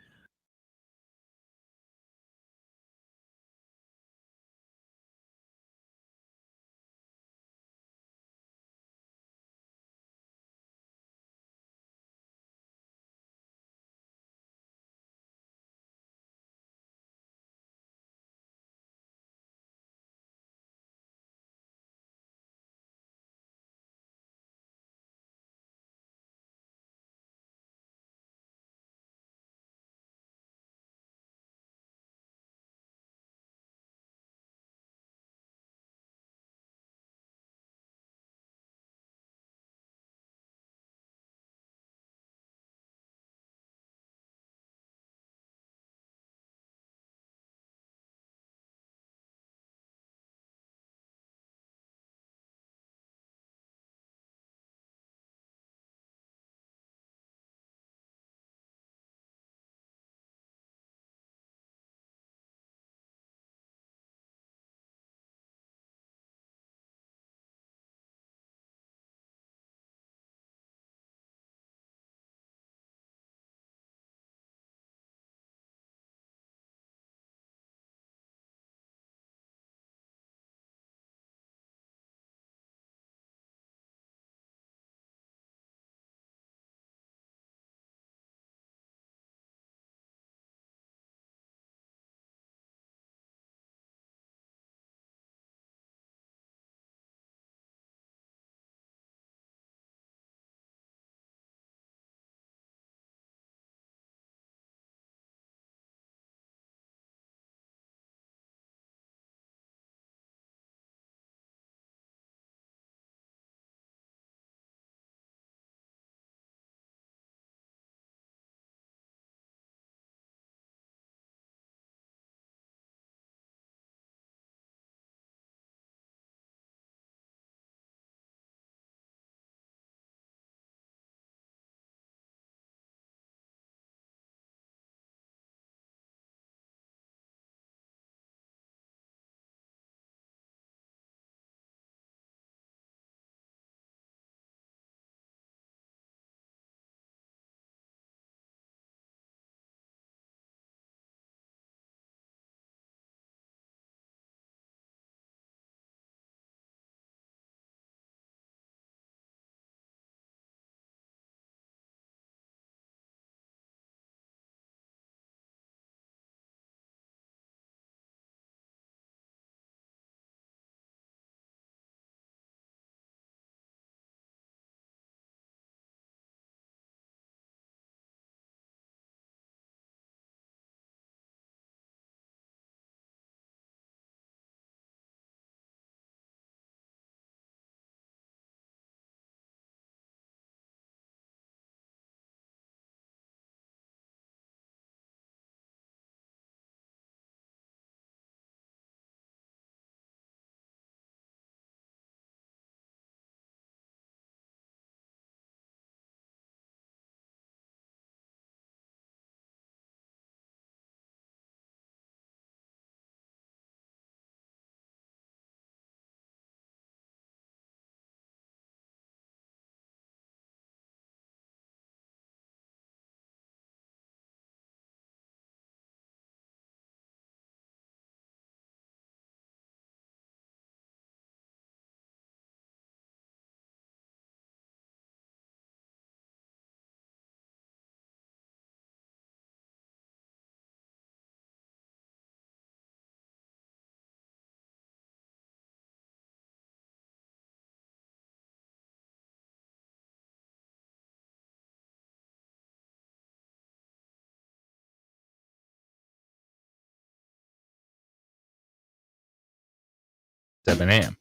a.m.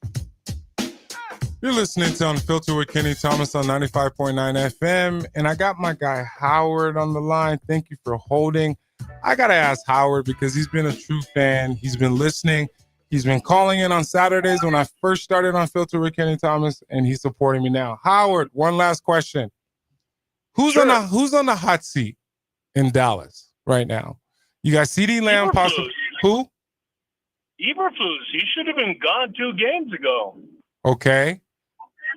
You're listening to Unfiltered with Kenny Thomas on 95.9 FM. And I got my guy Howard on the line. Thank you for holding. I got to ask Howard because he's been a true fan. He's been listening. He's been calling in on Saturdays when I first started Unfiltered with Kenny Thomas, and he's supporting me now. Howard, one last question. Who's on the hot seat in Dallas right now? You got CeeDee Lamb, possibly. Who? Eberflus. He should have been gone 2 games ago. Okay.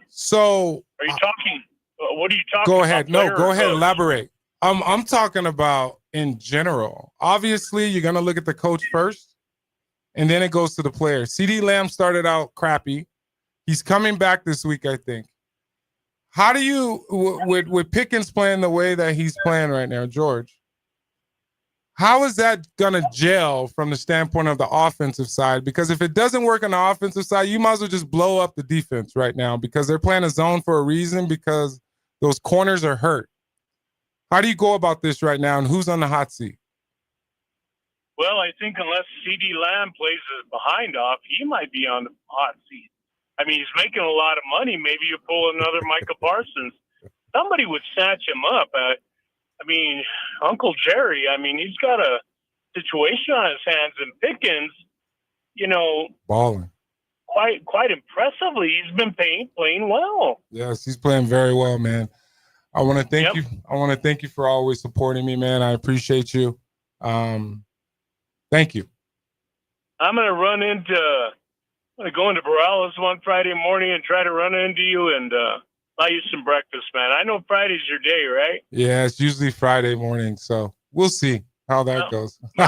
So are you talking? What are you talking? Go ahead. About no, go ahead. Elaborate. I'm talking about in general. Obviously, you're gonna look at the coach first, and then it goes to the player. CeeDee Lamb started out crappy. He's coming back this week, I think. How do you, with Pickens playing the way that he's playing right now, George? How is that going to gel from the standpoint of the offensive side? Because if it doesn't work on the offensive side, you might as well just blow up the defense right now because they're playing a zone for a reason because those corners are hurt. How do you go about this right now, and who's on the hot seat? Well, I think unless CeeDee Lamb plays his behind off, he might be on the hot seat. I mean, he's making a lot of money. Maybe you pull another Micah Parsons. Somebody would snatch him up. I mean, Uncle Jerry, I mean, he's got a situation on his hands, and Pickens, you know, balling quite impressively. He's been playing well. Yes, he's playing very well, man. I want to thank you. I want to thank you for always supporting me, man. I appreciate you. Thank you. I'm going to go into Borales one Friday morning and try to run into you and buy you some breakfast, man. I know Friday's your day, right? Yeah, it's usually Friday morning, so we'll see how that goes. You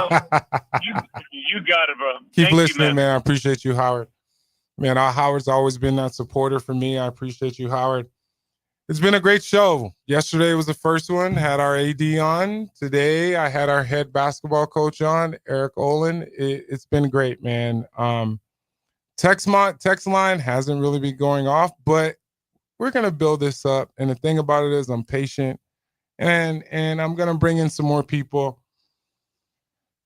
got it, bro. Keep listening, man. I appreciate you, Howard. Man, Howard's always been that supporter for me. I appreciate you, Howard. It's been a great show. Yesterday was the first one. Had our AD on. Today, I had our head basketball coach on, Eric Olin. It's been great, man. Text line hasn't really been going off, but we're going to build this up. And the thing about it is I'm patient and I'm going to bring in some more people.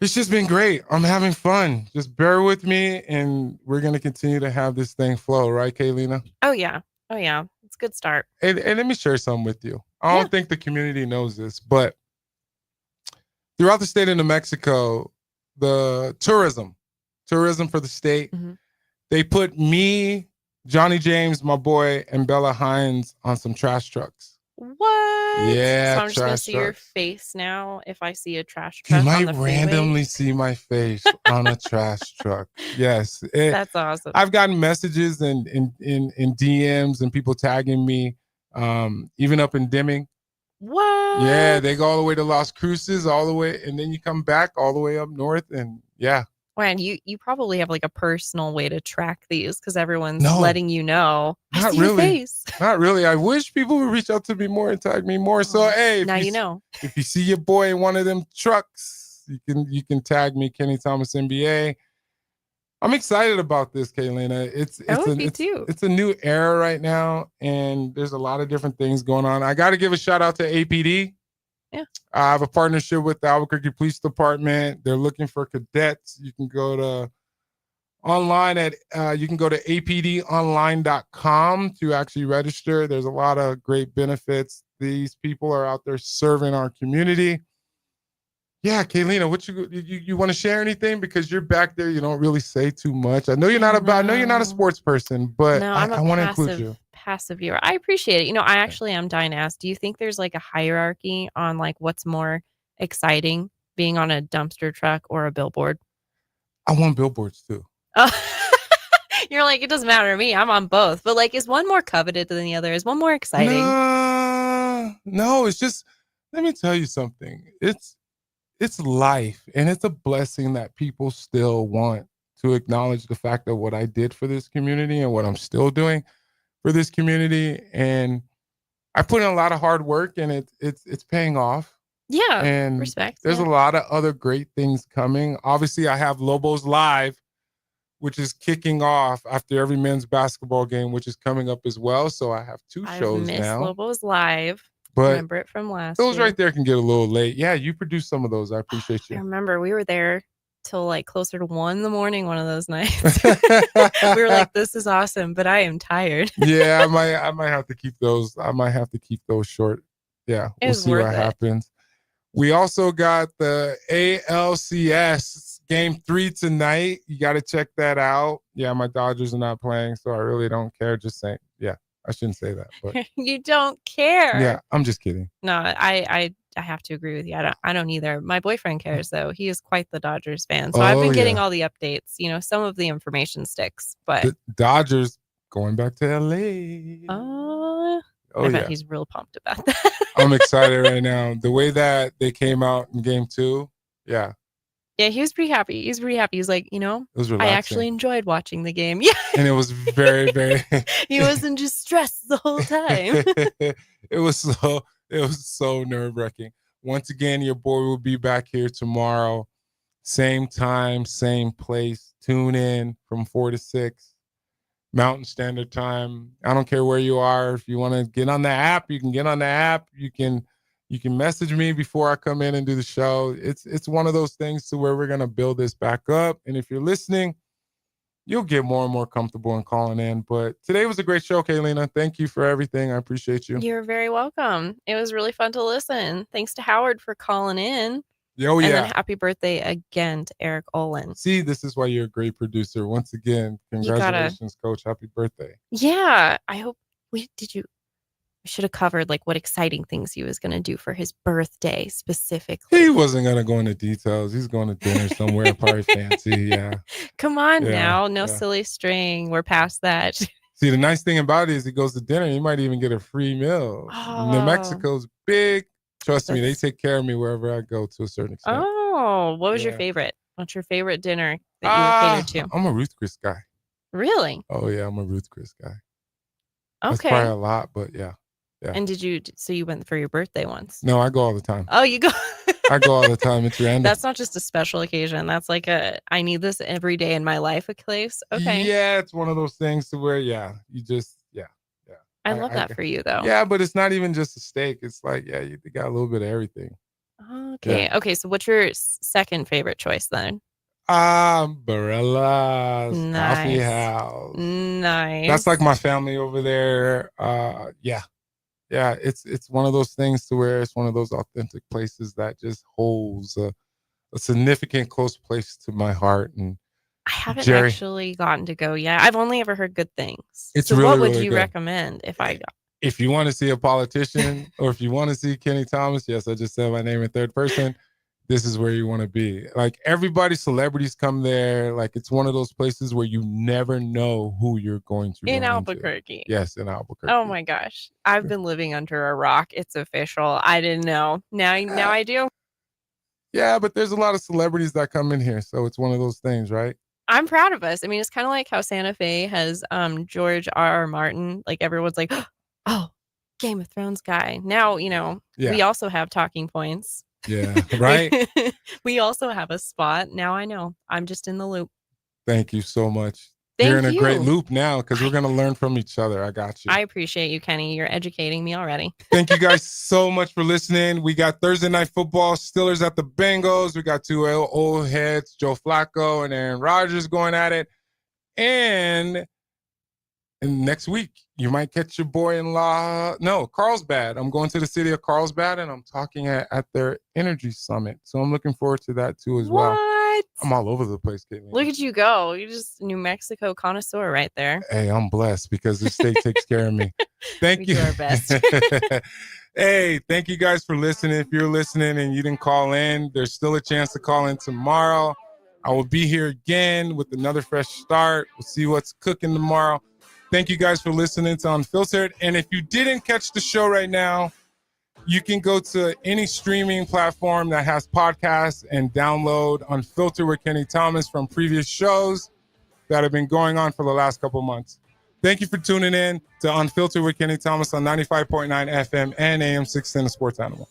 It's just been great. I'm having fun. Just bear with me and we're going to continue to have this thing flow. Right, Kaylina? Oh, yeah. It's a good start. And let me share something with you. I don't think the community knows this, but throughout the state of New Mexico, the tourism for the state, they put me, Johnny James, my boy, and Bella Hines on some trash trucks. What? Yeah, so I'm just gonna see your face now if I see a trash truck. You might randomly see my face on a trash truck. Yes, that's awesome. I've gotten messages in DMs and people tagging me, even up in Deming. What? Yeah, they go all the way to Las Cruces, all the way, and then you come back all the way up north, and yeah. And you probably have like a personal way to track these because everyone's letting you know. Not really. Your face. Not really. I wish people would reach out to me more and tag me more. So hey, now you know. If you see your boy in one of them trucks, you can tag me, Kenny Thomas NBA. I'm excited about this, Kaylina. It's a new era right now, and there's a lot of different things going on. I got to give a shout out to APD. Yeah, I have a partnership with the Albuquerque Police Department. They're looking for cadets. You can go to apdonline.com to actually register. There's a lot of great benefits. These people are out there serving our community. Yeah, Kaylina, what you want to share anything? Because you're back there, you don't really say too much. I know you're not a sports person, but no, I want to include you. Passive viewer. I appreciate it. I actually am dying to ask, do you think there's like a hierarchy on like what's more exciting, being on a dumpster truck or a billboard? I want billboards too. You're like, it doesn't matter to me. I'm on both. But like, is one more coveted than the other? Is one more exciting? No, it's just, let me tell you something. It's life, and it's a blessing that people still want to acknowledge the fact that what I did for this community and what I'm still doing for this community, and I put in a lot of hard work, and it's paying off. Yeah, and respect. There's a lot of other great things coming. Obviously, I have Lobos Live, which is kicking off after every men's basketball game, which is coming up as well. So I have two shows now. Lobos Live. But remember it from last those year. right there can get a little late. Yeah, you produced some of those. I appreciate you. I remember we were there till like closer to 1 a.m. one of those nights. We were like, this is awesome, but I am tired. Yeah, I might have to keep those. I might have to keep those short. Yeah, we'll see what happens. We also got the ALCS Game 3 tonight. You got to check that out. Yeah, my Dodgers are not playing, so I really don't care. Just saying. Yeah, I shouldn't say that. But You don't care. yeah, I'm just kidding. No, I have to agree with you. I don't either. My boyfriend cares, though. He is quite the Dodgers fan. So I've been getting all the updates. Some of the information sticks, but the Dodgers going back to LA. I bet he's real pumped about that. I'm excited right now. The way that they came out in Game 2, yeah. Yeah, he was pretty happy. He's like, it was relaxing. I actually enjoyed watching the game. Yeah. And it was very, very. He wasn't just stressed the whole time. It was so nerve-wracking. Once again, your boy will be back here tomorrow. Same time, same place. Tune in from 4 to 6. Mountain Standard Time. I don't care where you are. If you want to get on the app, you can get on the app. You can message me before I come in and do the show. It's one of those things to where we're going to build this back up. And if you're listening, you'll get more and more comfortable in calling in. But today was a great show, Kaylina. Thank you for everything. I appreciate you. You're very welcome. It was really fun to listen. Thanks to Howard for calling in. Oh, yeah. And then happy birthday again to Eric Olin. See, this is why you're a great producer. Once again, congratulations, Coach. Happy birthday. Yeah. I hope we should have covered like what exciting things he was going to do for his birthday specifically. He wasn't going to go into details. He's going to dinner somewhere, probably fancy. Yeah. Come on now. No silly string. We're past that. See, the nice thing about it is he goes to dinner. He might even get a free meal. New Mexico's big. Trust me, they take care of me wherever I go to a certain extent. Oh, what was your favorite? What's your favorite dinner that you catered to? I'm a Ruth Chris guy. Really? Oh, yeah, I'm a Ruth Chris guy. Okay. That's probably a lot, but yeah. And so you went for your birthday once? No, I go all the time. Oh, you go? I go all the time. It's random. That's not just a special occasion. That's like I need this every day in my life a place. Okay. Yeah, it's one of those things to where, you just, I love that for you, though. Yeah, but it's not even just a steak. It's like, you got a little bit of everything. Okay. Yeah. Okay, so what's your second favorite choice then? Barella's Coffee House. Nice. That's like my family over there. Yeah, it's one of those things to where it's one of those authentic places that just holds a significant close place to my heart. And I haven't actually gotten to go yet. I've only ever heard good things. It's so really, what would really you good. recommend if I got? If you want to see a politician or if you want to see Kenny Thomas, yes, I just said my name in third person. This is where you want to be. Like celebrities come there. Like it's one of those places where you never know who you're going to. In Albuquerque. Yes, in Albuquerque. Oh my gosh. I've been living under a rock. It's official. I didn't know. Now I do. Yeah, but there's a lot of celebrities that come in here. So it's one of those things, right? I'm proud of us. I mean, it's kind of like how Santa Fe has George R.R. Martin. Like everyone's like, oh, Game of Thrones guy. Now, we also have talking points. Yeah, right? We also have a spot. Now I know. I'm just in the loop. Thank you so much. Thank You're in a you. great loop now because we're going to learn from each other. I got you. I appreciate you, Kenny. You're educating me already. Thank you guys so much for listening. We got Thursday Night Football, Steelers at the Bengals. We got two old heads, Joe Flacco and Aaron Rodgers going at it. And next week, you might catch your boy-in-law. No, Carlsbad. I'm going to the city of Carlsbad, and I'm talking at their energy summit. So I'm looking forward to that, too, as well. What? I'm all over the place, Caitlin. Look at you go. You're just New Mexico connoisseur right there. Hey, I'm blessed because the state takes care of me. Thank you. We do our best. Hey, thank you guys for listening. If you're listening and you didn't call in, there's still a chance to call in tomorrow. I will be here again with another fresh start. We'll see what's cooking tomorrow. Thank you guys for listening to Unfiltered. And if you didn't catch the show right now, you can go to any streaming platform that has podcasts and download Unfiltered with Kenny Thomas from previous shows that have been going on for the last couple months. Thank you for tuning in to Unfiltered with Kenny Thomas on 95.9 FM and AM 610 Sports Animal.